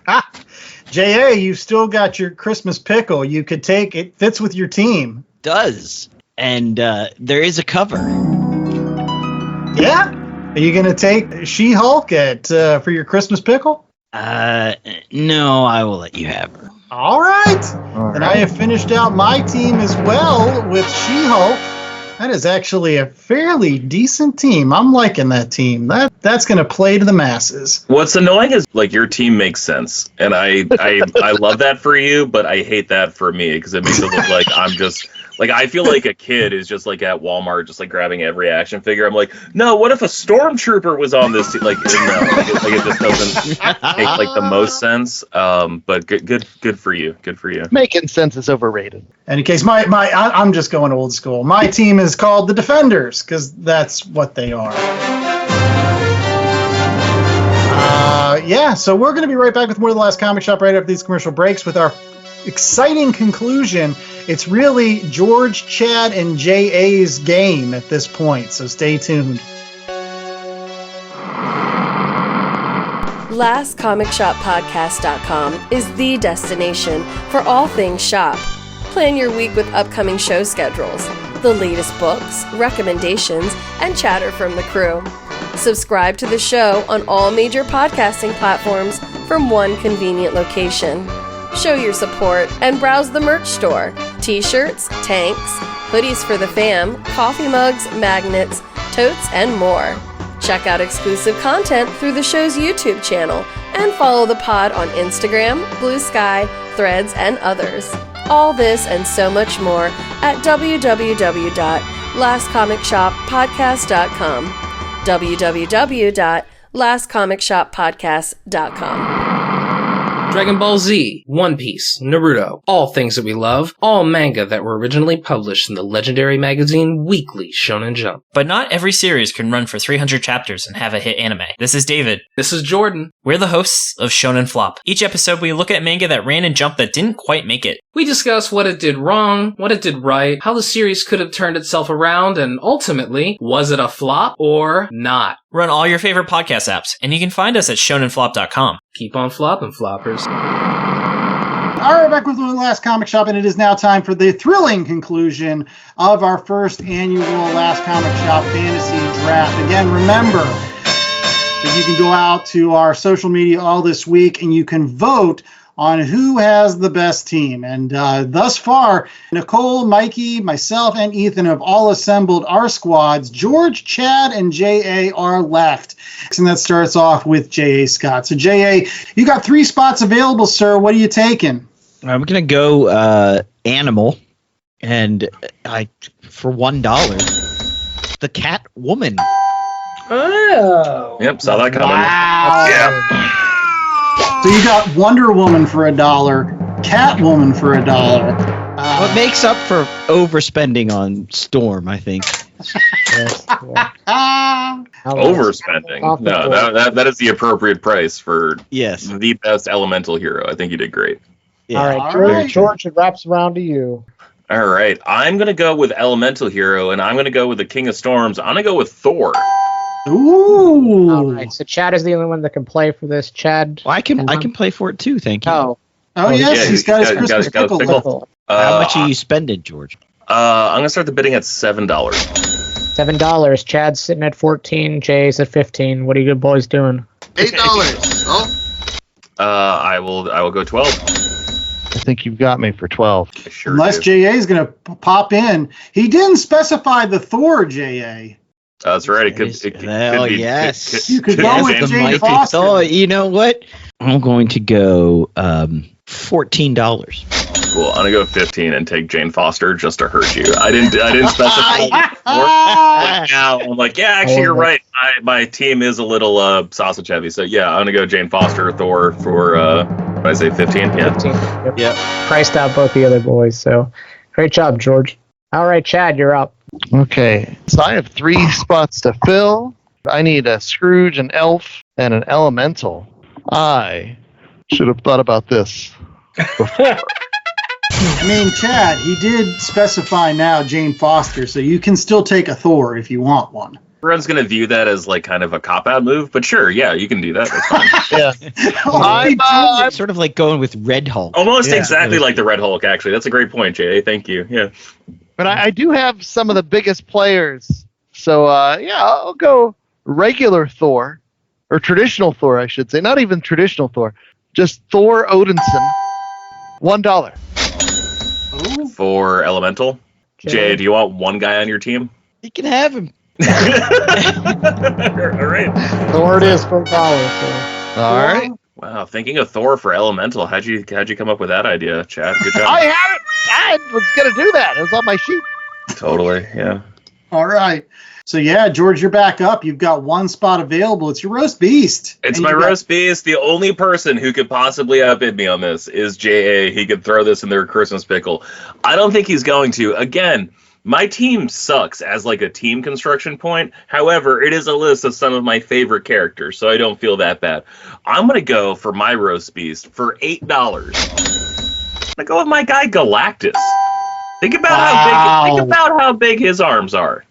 off. J.A., you've still got your Christmas pickle. You could take it. Fits with your team. Does. And there is a cover. Yeah? Are you going to take She-Hulk for your Christmas pickle? No, I will let you have her. All right. And I have finished out my team as well with She-Hulk. That is actually a fairly decent team. I'm liking that team. That's going to play to the masses. What's annoying is like your team makes sense, and I love that for you, but I hate that for me because it makes it look like I'm just like I feel like a kid is just like at Walmart just like grabbing every action figure. I'm like, no, what if a stormtrooper was on this team? Like, no, it just doesn't make like the most sense. But good for you. Good for you. Making sense is overrated. In case I'm just going old school. My team is called the Defenders because that's what they are. So we're going to be right back with more of the Last Comic Shop right after these commercial breaks with our exciting conclusion. It's really George, Chad, and J.A.'s game at this point, so stay tuned. LastComicShopPodcast.com is the destination for all things shop. Plan your week with upcoming show schedules, the latest books, recommendations, and chatter from the crew. Subscribe to the show on all major podcasting platforms from one convenient location. Show your support and browse the merch store. T-shirts, tanks, hoodies for the fam, coffee mugs, magnets, totes, and more. Check out exclusive content through the show's YouTube channel and follow the pod on Instagram, Blue Sky, Threads, and others. All this and so much more at www.lastcomicshoppodcast.com. www.lastcomicshoppodcast.com. Dragon Ball Z, One Piece, Naruto, all things that we love, all manga that were originally published in the legendary magazine Weekly Shonen Jump. But not every series can run for 300 chapters and have a hit anime. This is David. This is Jordan. We're the hosts of Shonen Flop. Each episode we look at manga that ran in Jump that didn't quite make it. We discuss what it did wrong, what it did right, how the series could have turned itself around, and ultimately, was it a flop or not? We're on all your favorite podcast apps, and you can find us at shonenflop.com. Keep on flopping, floppers. All right, back with the Last Comic Shop, and it is now time for the thrilling conclusion of our first annual Last Comic Shop Fantasy Draft. Again, remember that you can go out to our social media all this week, and you can vote on who has the best team. And thus far, Nicole, Mikey, myself, and Ethan have all assembled our squads. George, Chad, and J.A. are left. And that starts off with J.A. Scott. So, J.A., you got 3 spots available, sir. What are you taking? I'm going to go animal, and for $1, the cat woman. Oh. Yep, saw that coming. Wow. Yeah. So you got Wonder Woman for $1, Catwoman for $1. What makes up for overspending on Storm, I think. Overspending. No, that is the appropriate price for the best elemental hero. I think you did great. Yeah. All right, George, it wraps around to you. All right, I'm going to go with elemental hero, and I'm going to go with the King of Storms. I'm going to go with Thor. Ooh. All right, so Chad is the only one that can play for this. Chad? Well, I can play for it too, thank you. Oh, yes, yeah, he's got his Christmas pickle. How much are you spending, George? I'm going to start the bidding at $7. $7. Chad's sitting at 14. Jay's at 15. What are you good boys doing? $8. Oh. I will go 12. I think you've got me for 12. Sure Unless do. J.A. is going to pop in. He didn't specify the Thor, J.A. That's right. It could be. Yes. You could go with the Jane mighty Foster. Thor. You know what? I'm going to go $14. Cool. I'm gonna go 15 and take Jane Foster just to hurt you. I didn't specify. Now I'm like, yeah, actually, you're right. My team is a little sausage heavy, so yeah, I'm gonna go Jane Foster, Thor for what did I say, 15? Yeah. 15. Yep. Priced out both the other boys. So great job, George. All right, Chad, you're up. Okay, so I have 3 spots to fill. I need a Scrooge, an elf, and an elemental. I should have thought about this before. I mean, Chad, he did specify now Jane Foster, so you can still take a Thor if you want one. Everyone's gonna view that as like kind of a cop-out move, but sure, yeah, you can do that. That's fine. I'm sort of like going with Red Hulk. Almost exactly like the Red Hulk, actually. That's a great point, Jay. Thank you. Yeah. But I do have some of the biggest players. So, I'll go regular Thor. Or traditional Thor, I should say. Not even traditional Thor. Just Thor Odinson. $1. For Elemental? Jay, do you want one guy on your team? You can have him. All right. Thor it is for $1. So. All right. Wow, thinking of Thor for Elemental. How'd you come up with that idea, Chad? Good job. I had it. I was going to do that. It was on my sheet. Totally, yeah. All right. So, yeah, George, you're back up. You've got 1 spot available. It's your roast beast. It's my roast beast. The only person who could possibly outbid me on this is J.A. He could throw this in their Christmas pickle. I don't think he's going to. Again, my team sucks as like a team construction point. However, it is a list of some of my favorite characters, so I don't feel that bad. I'm going to go for my roast beast for $8. I'm going to go with my guy Galactus. Think about how big his arms are.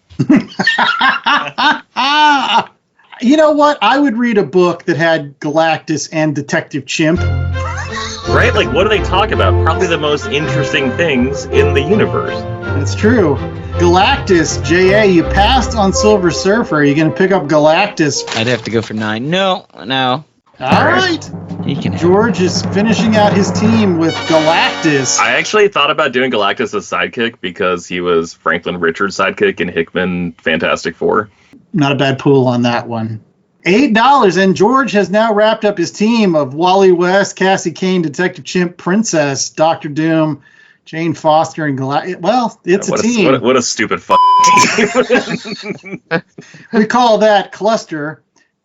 You know what? I would read a book that had Galactus and Detective Chimp. Right? Like, what do they talk about? Probably the most interesting things in the universe. That's true. Galactus, J.A., you passed on Silver Surfer. Are you going to pick up Galactus? I'd have to go for 9. No. All right. He can George is finishing out his team with Galactus. I actually thought about doing Galactus as sidekick because he was Franklin Richards' sidekick in Hickman Fantastic Four. Not a bad pool on that one. $8, and George has now wrapped up his team of Wally West, Cassie Kane, Detective Chimp, Princess, Dr. Doom, Jane Foster, and well, it's a team. What a stupid team. We call that cluster.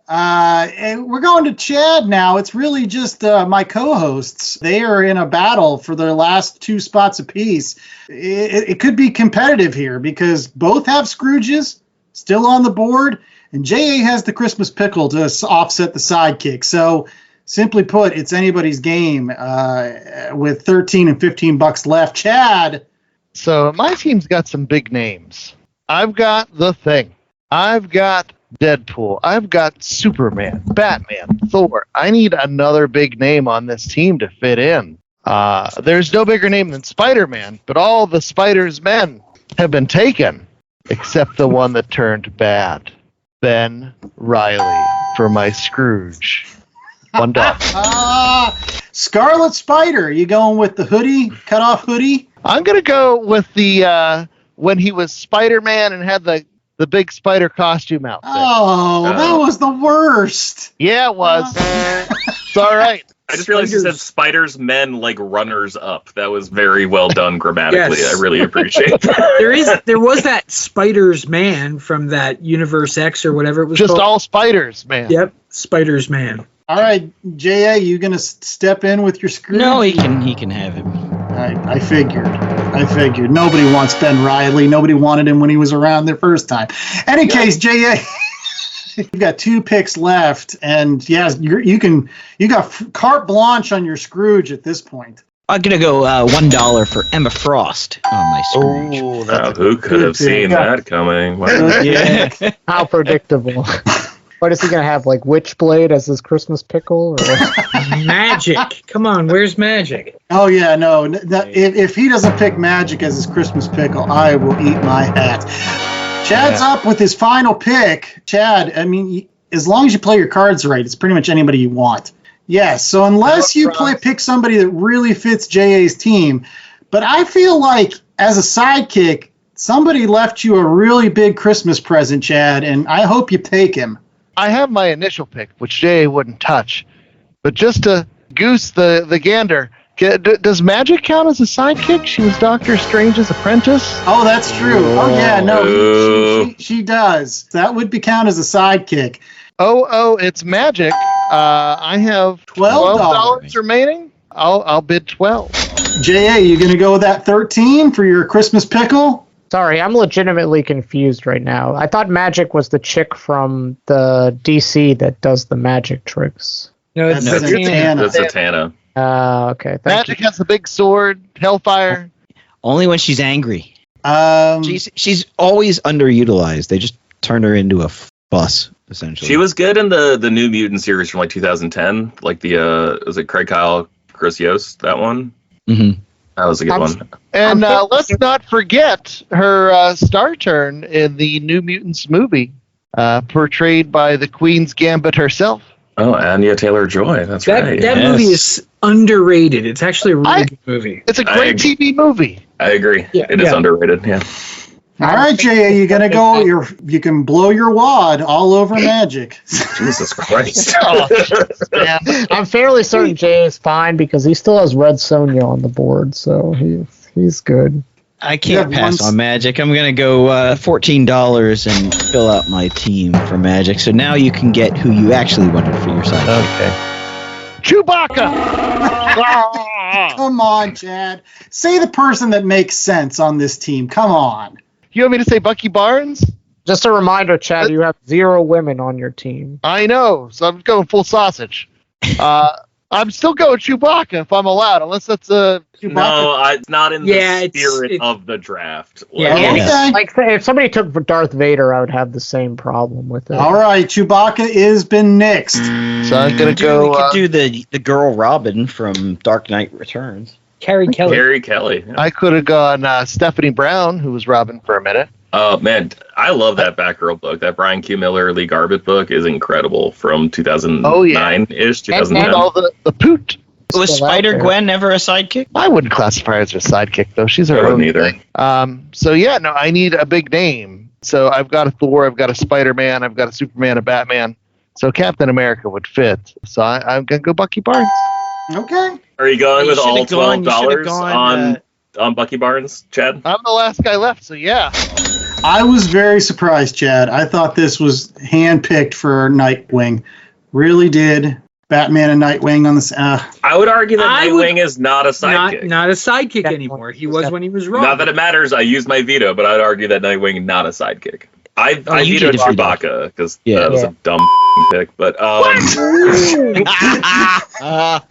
And we're going to Chad now. It's really just my co-hosts. They are in a battle for their last 2 spots apiece. It could be competitive here because both have Scrooges still on the board, and J.A. has the Christmas pickle to offset the sidekick. So, simply put, it's anybody's game with 13 and $15 left. Chad. So my team's got some big names. I've got The Thing. I've got Deadpool. I've got Superman, Batman, Thor. I need another big name on this team to fit in. There's no bigger name than Spider-Man, but all the Spider's men have been taken, except the one that turned bad. Ben Reilly for my Scrooge. $1. Scarlet Spider. You going with the hoodie, cut off hoodie? I'm going to go with the when he was Spider-Man and had the big spider costume outfit. Oh, that was the worst. Yeah, it was. It's all right. I just realized you said Spider's men like runners up. That was very well done grammatically. Yes. I really appreciate that. There was that Spider's Man from that Universe X or whatever it was Just called. all spiders, man. Yep, Spider's Man. All right, J.A., you going to step in with your Scrooge? No, he can have him. I figured. Nobody wants Ben Reilly. Nobody wanted him when he was around the first time. Any case, J.A., you've got 2 picks left, and yes, you got carte blanche on your Scrooge at this point. I'm gonna go $1 for Emma Frost on my Scrooge. Who could have seen that coming? Yeah. How predictable. What is he going to have, like Witchblade as his Christmas pickle? Or? Magic. Come on, where's Magic? Oh, yeah, no. If he doesn't pick Magic as his Christmas pickle, I will eat my hat. Chad's up with his final pick. Chad, I mean, as long as you play your cards right, it's pretty much anybody you want. Yes, so unless you pick somebody that really fits JA's team, but I feel like as a sidekick, somebody left you a really big Christmas present, Chad, and I hope you take him. I have my initial pick, which JA wouldn't touch. But just to goose the gander, does Magic count as a sidekick? She was Doctor Strange's apprentice. Oh, that's true. Oh, yeah, no, she does. That would count as a sidekick. Oh, it's Magic. I have $12 remaining. I'll bid 12. JA, you going to go with that 13 for your Christmas pickle? Sorry, I'm legitimately confused right now. I thought Magic was the chick from the DC that does the magic tricks. No, it's Zatanna. That's Zatanna. Okay. Magic has a big sword, Hellfire. Only when she's angry. Um, She's always underutilized. They just turn her into a bus, essentially. She was good in the New Mutant series from like 2010, like the was it Craig Kyle, Chris Yost, that one? Mm-hmm. That was a good one. And let's not forget her star turn in the New Mutants movie, portrayed by the Queen's Gambit herself. Oh, Anya Taylor-Joy. That's right. That movie is underrated. It's actually a really good movie. It's a great TV movie. I agree. Yeah, it is underrated. Yeah. All right, JA, you gonna go? You can blow your wad all over Magic. Jesus Christ! I'm fairly certain Jay is fine because he still has Red Sonja on the board, so he's good. I can't pass on Magic. I'm gonna go $14 and fill out my team for Magic. So now you can get who you actually wanted for your side. Okay. Chewbacca. Come on, Chad. Say the person that makes sense on this team. Come on. You want me to say Bucky Barnes? Just a reminder, Chad, you have 0 women on your team. I know, so I'm going full sausage. I'm still going Chewbacca if I'm allowed, unless that's a... No, it's not in the spirit of the draft. Like, if somebody took Darth Vader, I would have the same problem with it. All right, Chewbacca has been nixed. So I'm going to go... We could do the girl Robin from Dark Knight Returns. Carrie Kelly. I could have gone Stephanie Brown, who was Robin for a minute. Oh, man, I love that Batgirl book. That Brian Q. Miller, Lee Garbett book is incredible from 2009-ish, 2010. And all the poot. Was Spider-Gwen ever a sidekick? I wouldn't classify her as a sidekick, though. She's her I own wouldn't either. thing. So, yeah, no, I need a big name. So I've got a Thor, I've got a Spider-Man, I've got a Superman, a Batman. So Captain America would fit. So I'm going to go Bucky Barnes. Okay. Are you going with all $12 gone, on Bucky Barnes, Chad? I'm the last guy left, so yeah. I was very surprised, Chad. I thought this was handpicked for Nightwing. Really did. Batman and Nightwing on this. I would argue that Nightwing is not a sidekick. Not a sidekick anymore. He was when he was wrong. Not that it matters. I used my veto, but I'd argue that Nightwing not a sidekick. I vetoed Chewbacca because that was a dumb pick. But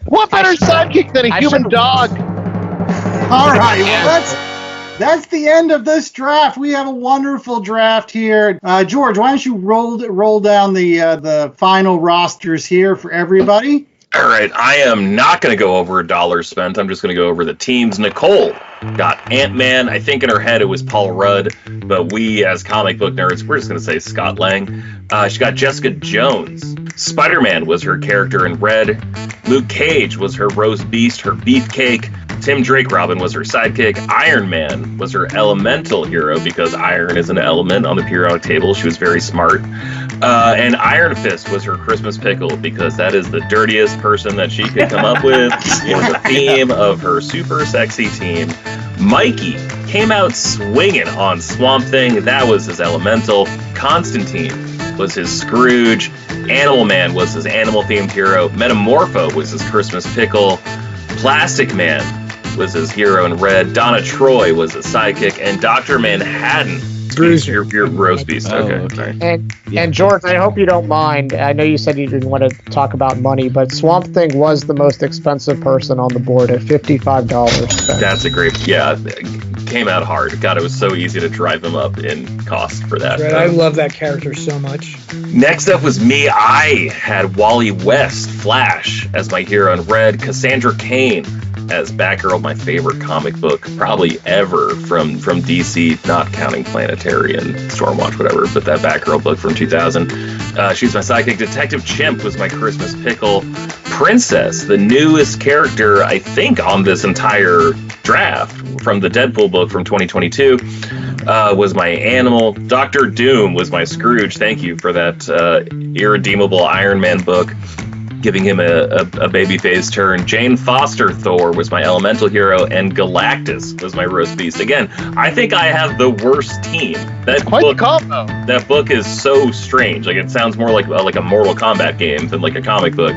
what better sidekick than a human dog? All right, well, that's the end of this draft. We have a wonderful draft here. George, why don't you roll down the final rosters here for everybody? All right, I am not going to go over $1 spent. I'm just going to go over the teams. Nicole got Ant-Man. I think in her head it was Paul Rudd, but we as comic book nerds, we're just going to say Scott Lang. She got Jessica Jones. Spider-Man was her character in red. Luke Cage was her roast beast, her beefcake. Tim Drake Robin was her sidekick. Iron Man was her elemental hero because iron is an element on the periodic table. She was very smart. And Iron Fist was her Christmas pickle because that is the dirtiest person that she could come up with in the theme of her super sexy team. Mikey came out swinging on Swamp Thing. That was his elemental. Constantine was his Scrooge. Animal Man was his animal-themed hero. Metamorpho was his Christmas pickle. Plastic Man was his hero in red. Donna Troy was his sidekick. And Dr. Manhattan, your roast beast. Okay. And George, I hope you don't mind. I know you said you didn't want to talk about money, but Swamp Thing was the most expensive person on the board at $55. That's a great, came out hard. God, it was so easy to drive him up in cost for that. Right, I love that character so much. Next up was me. I had Wally West, Flash, as my hero in red. Cassandra Cain as Batgirl, my favorite comic book probably ever from DC, not counting Planetary and Stormwatch, whatever, but that Batgirl book from 2000. She's my sidekick. Detective Chimp was my Christmas pickle. Princess, the newest character, I think, on this entire draft from the Deadpool book from 2022, was my animal. Dr. Doom was my Scrooge. Thank you for that irredeemable Iron Man book, giving him a babyface turn. Jane Foster Thor was my elemental hero, and Galactus was my roast beast. Again, I think I have the worst team. That's quite the combo. That book is so strange. Like, it sounds more like a Mortal Kombat game than like a comic book.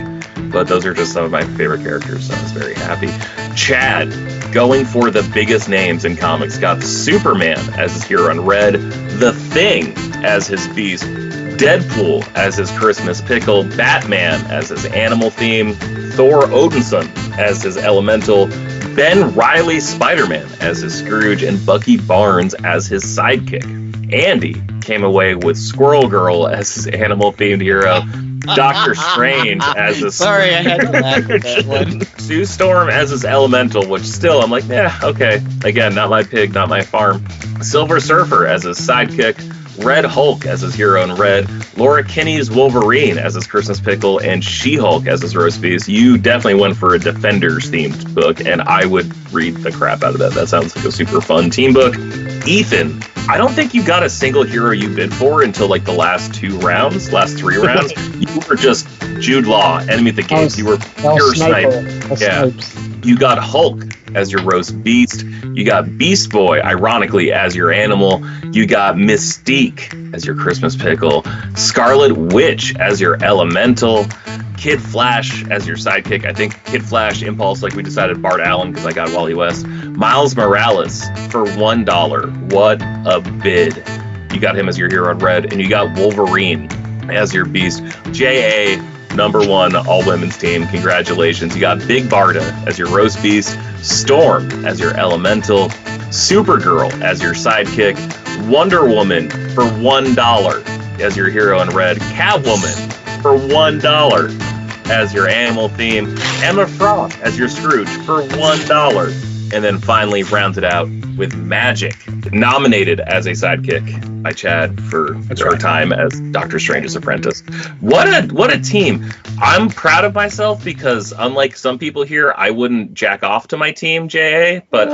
But those are just some of my favorite characters, so I was very happy. Chad, going for the biggest names in comics, got Superman as his hero in red, The Thing as his beast, Deadpool as his Christmas pickle, Batman as his animal theme, Thor Odinson as his elemental, Ben Reilly Spider-Man as his Scrooge, and Bucky Barnes as his sidekick. Andy came away with Squirrel Girl as his animal-themed hero, Doctor Strange as his... Sorry, I had to laugh at that one. Sue Storm as his elemental, which still, I'm like, yeah, okay. Again, not my pig, not my farm. Silver Surfer as his sidekick, Red Hulk as his hero in red, Laura Kinney's Wolverine as his Christmas pickle, and She-Hulk as his roast beast. You definitely went for a Defenders-themed book, and I would read the crap out of that. That sounds like a super fun team book. Ethan, I don't think you got a single hero you bid for until like the last 3 rounds. You were just Jude Law, enemy at the gates. You were pure sniper. Yeah. You got Hulk as your roast beast. You got Beast Boy, ironically, as your animal. You got Mystique as your Christmas pickle. Scarlet Witch as your elemental. Kid Flash as your sidekick. I think Kid Flash, Impulse, like we decided Bart Allen because I got Wally West. Miles Morales for $1. What a bid. You got him as your hero in red, and you got Wolverine as your beast. J.A., #1 all-women's team. Congratulations. You got Big Barda as your roast beast, Storm as your elemental, Supergirl as your sidekick, Wonder Woman for $1 as your hero in red, Catwoman for $1 as your animal theme, Emma Frost as your Scrooge for $1. And then finally rounded out with Magic, nominated as a sidekick by Chad for her time as Doctor Strange's apprentice. What a team. I'm proud of myself because unlike some people here, I wouldn't jack off to my team, J.A., but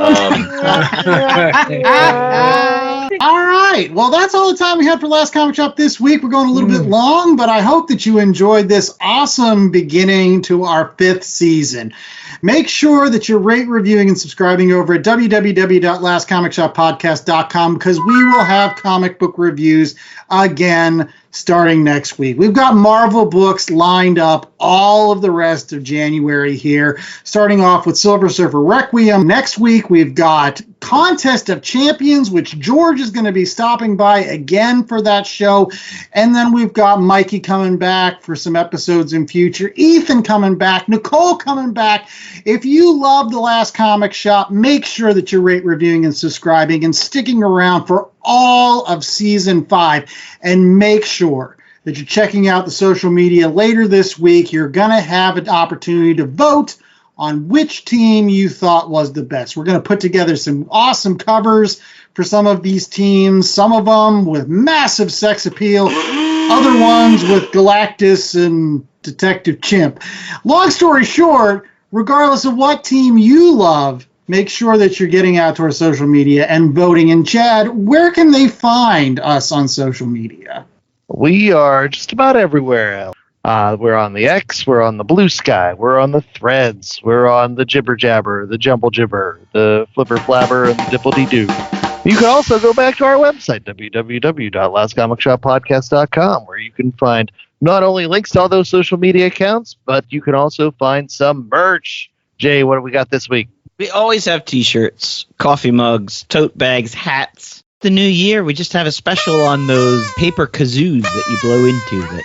All right. Well, that's all the time we had for Last Comic Shop this week. We're going a little bit long, but I hope that you enjoyed this awesome beginning to our 5th season. Make sure that you're rate, reviewing, and subscribing over at www.lastcomicshoppodcast.com because we will have comic book reviews again starting next week. We've got Marvel books lined up all of the rest of January here, starting off with Silver Surfer Requiem. Next week, we've got Contest of Champions, which George is going to be stopping by again for that show. And then we've got Mikey coming back for some episodes in future, Ethan coming back, Nicole coming back. If you love The Last Comic Shop, make sure that you're rate, reviewing, and subscribing and sticking around for all of Season 5. And make sure that you're checking out the social media later this week. You're going to have an opportunity to vote on which team you thought was the best. We're going to put together some awesome covers for some of these teams, some of them with massive sex appeal, other ones with Galactus and Detective Chimp. Long story short, regardless of what team you love, make sure that you're getting out to our social media and voting. And Chad, where can they find us on social media? We are just about everywhere. We're on the X, we're on the Blue Sky, we're on the Threads, we're on the Jibber Jabber, the Jumble Jibber, the Flipper Flabber, and the Dipple-Dee-Doo. You can also go back to our website, www.lastcomicshoppodcast.com, where you can find not only links to all those social media accounts, but you can also find some merch. Jay, what do we got this week? We always have t-shirts, coffee mugs, tote bags, hats. The new year, we just have a special on those paper kazoos that you blow into that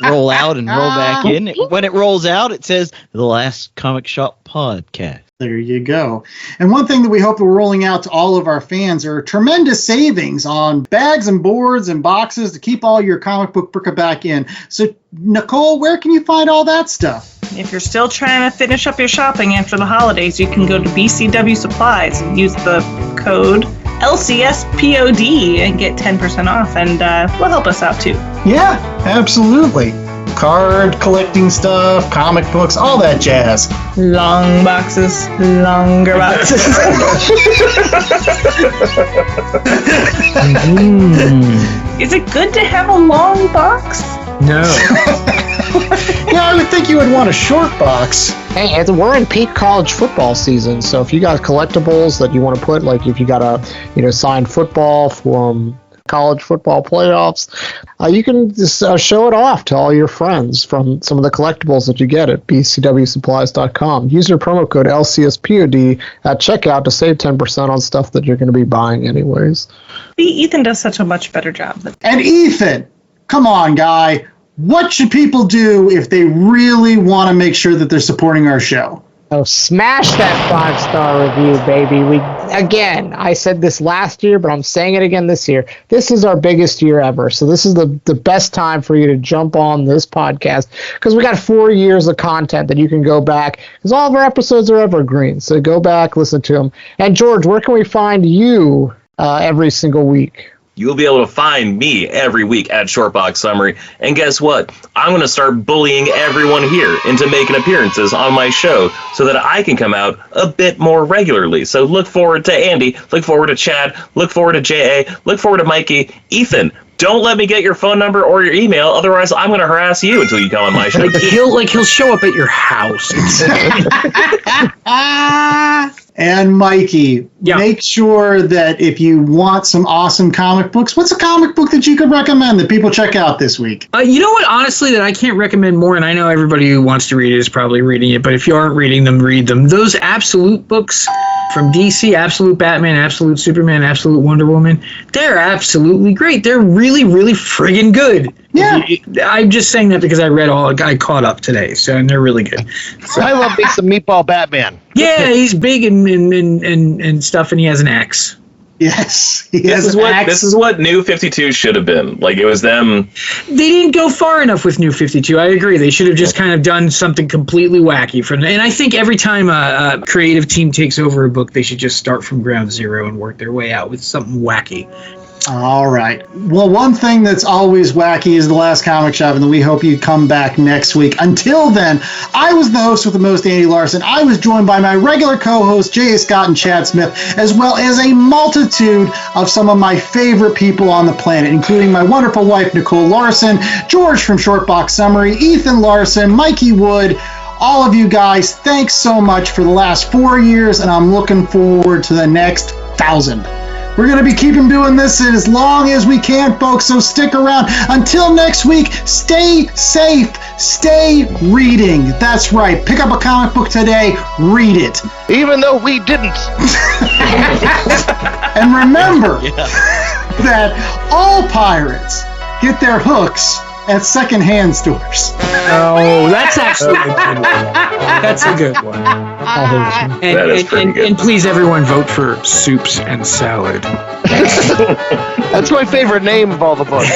roll out and roll back in. When it rolls out, it says The Last Comic Shop Podcast. There you go. And one thing that we hope that we're rolling out to all of our fans are tremendous savings on bags and boards and boxes to keep all your comic book bric-a-brac in. So, Nicole, where can you find all that stuff? If you're still trying to finish up your shopping after the holidays, you can go to BCW Supplies and use the code LCSPOD and get 10% off, and will help us out too. Yeah, absolutely. Card collecting stuff, comic books, all that jazz. Long boxes, longer boxes. Is it good to have a long box? No. Yeah, I would think you would want a short box. Hey, we're in peak college football season, so if you got collectibles that you want to put, like if you got a signed football from college football playoffs, you can just show it off to all your friends from some of the collectibles that you get at bcwsupplies.com. Use your promo code LCSPOD at checkout to save 10% on stuff that you're going to be buying anyways. Ethan does such a much better job. And Ethan, come on, guy. What should people do if they really want to make sure that they're supporting our show? Oh, smash that 5-star review, baby. I said this last year, but I'm saying it again this year. This is our biggest year ever. So this is the best time for you to jump on this podcast because we got 4 years of content that you can go back because all of our episodes are evergreen. So go back, listen to them. And George, where can we find you every single week? You'll be able to find me every week at Shortbox Summary. And guess what? I'm going to start bullying everyone here into making appearances on my show so that I can come out a bit more regularly. So look forward to Andy, look forward to Chad, look forward to J.A., look forward to Mikey. Ethan, don't let me get your phone number or your email, otherwise I'm going to harass you until you come on my show. He'll show up at your house. And Mikey, make sure that if you want some awesome comic books, what's a comic book that you could recommend that people check out this week? You know what, honestly, that I can't recommend more, and I know everybody who wants to read it is probably reading it, but if you aren't reading them, read them. Those Absolute books from DC, Absolute Batman, Absolute Superman, Absolute Wonder Woman, they're absolutely great. They're really, really friggin' good. Yeah. I'm just saying that because I caught up today, and they're really good. So, I love me some Meatball Batman. Yeah, he's big and stuff, and he has an axe. Yes, this is what New 52 should have been. Like, it was them. They didn't go far enough with New 52. I agree. They should have just kind of done something completely wacky. And I think every time a creative team takes over a book, they should just start from ground zero and work their way out with something wacky. All right. Well, one thing that's always wacky is the last comic shop, and we hope you come back next week. Until then, I was the host with the most, Andy Larson. I was joined by my regular co-hosts, J.A. Scott and Chad Smith, as well as a multitude of some of my favorite people on the planet, including my wonderful wife, Nicole Larson, George from Shortbox Summary, Ethan Larson, Mikey Wood. All of you guys, thanks so much for the last 4 years, and I'm looking forward to the next 1,000. We're going to be keeping doing this as long as we can, folks, so stick around. Until next week, stay safe, stay reading. That's right. Pick up a comic book today, read it. Even though we didn't. And remember that all pirates get their hooks at secondhand stores. Oh, that's actually a good one. That's a good one. And please, everyone, vote for Soups and Salad. That's my favorite name of all the books.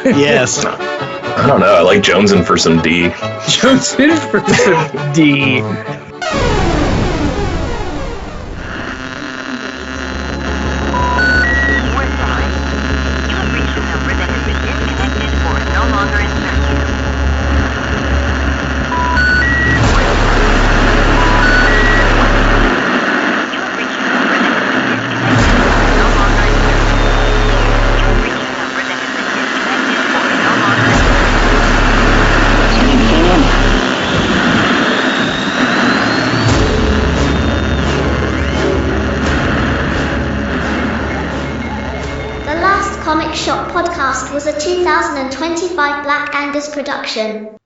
Yes. I don't know. I like Jonesin for some D. Jonesin for some D. Comic Shop Podcast was a 2025 Black Angus production.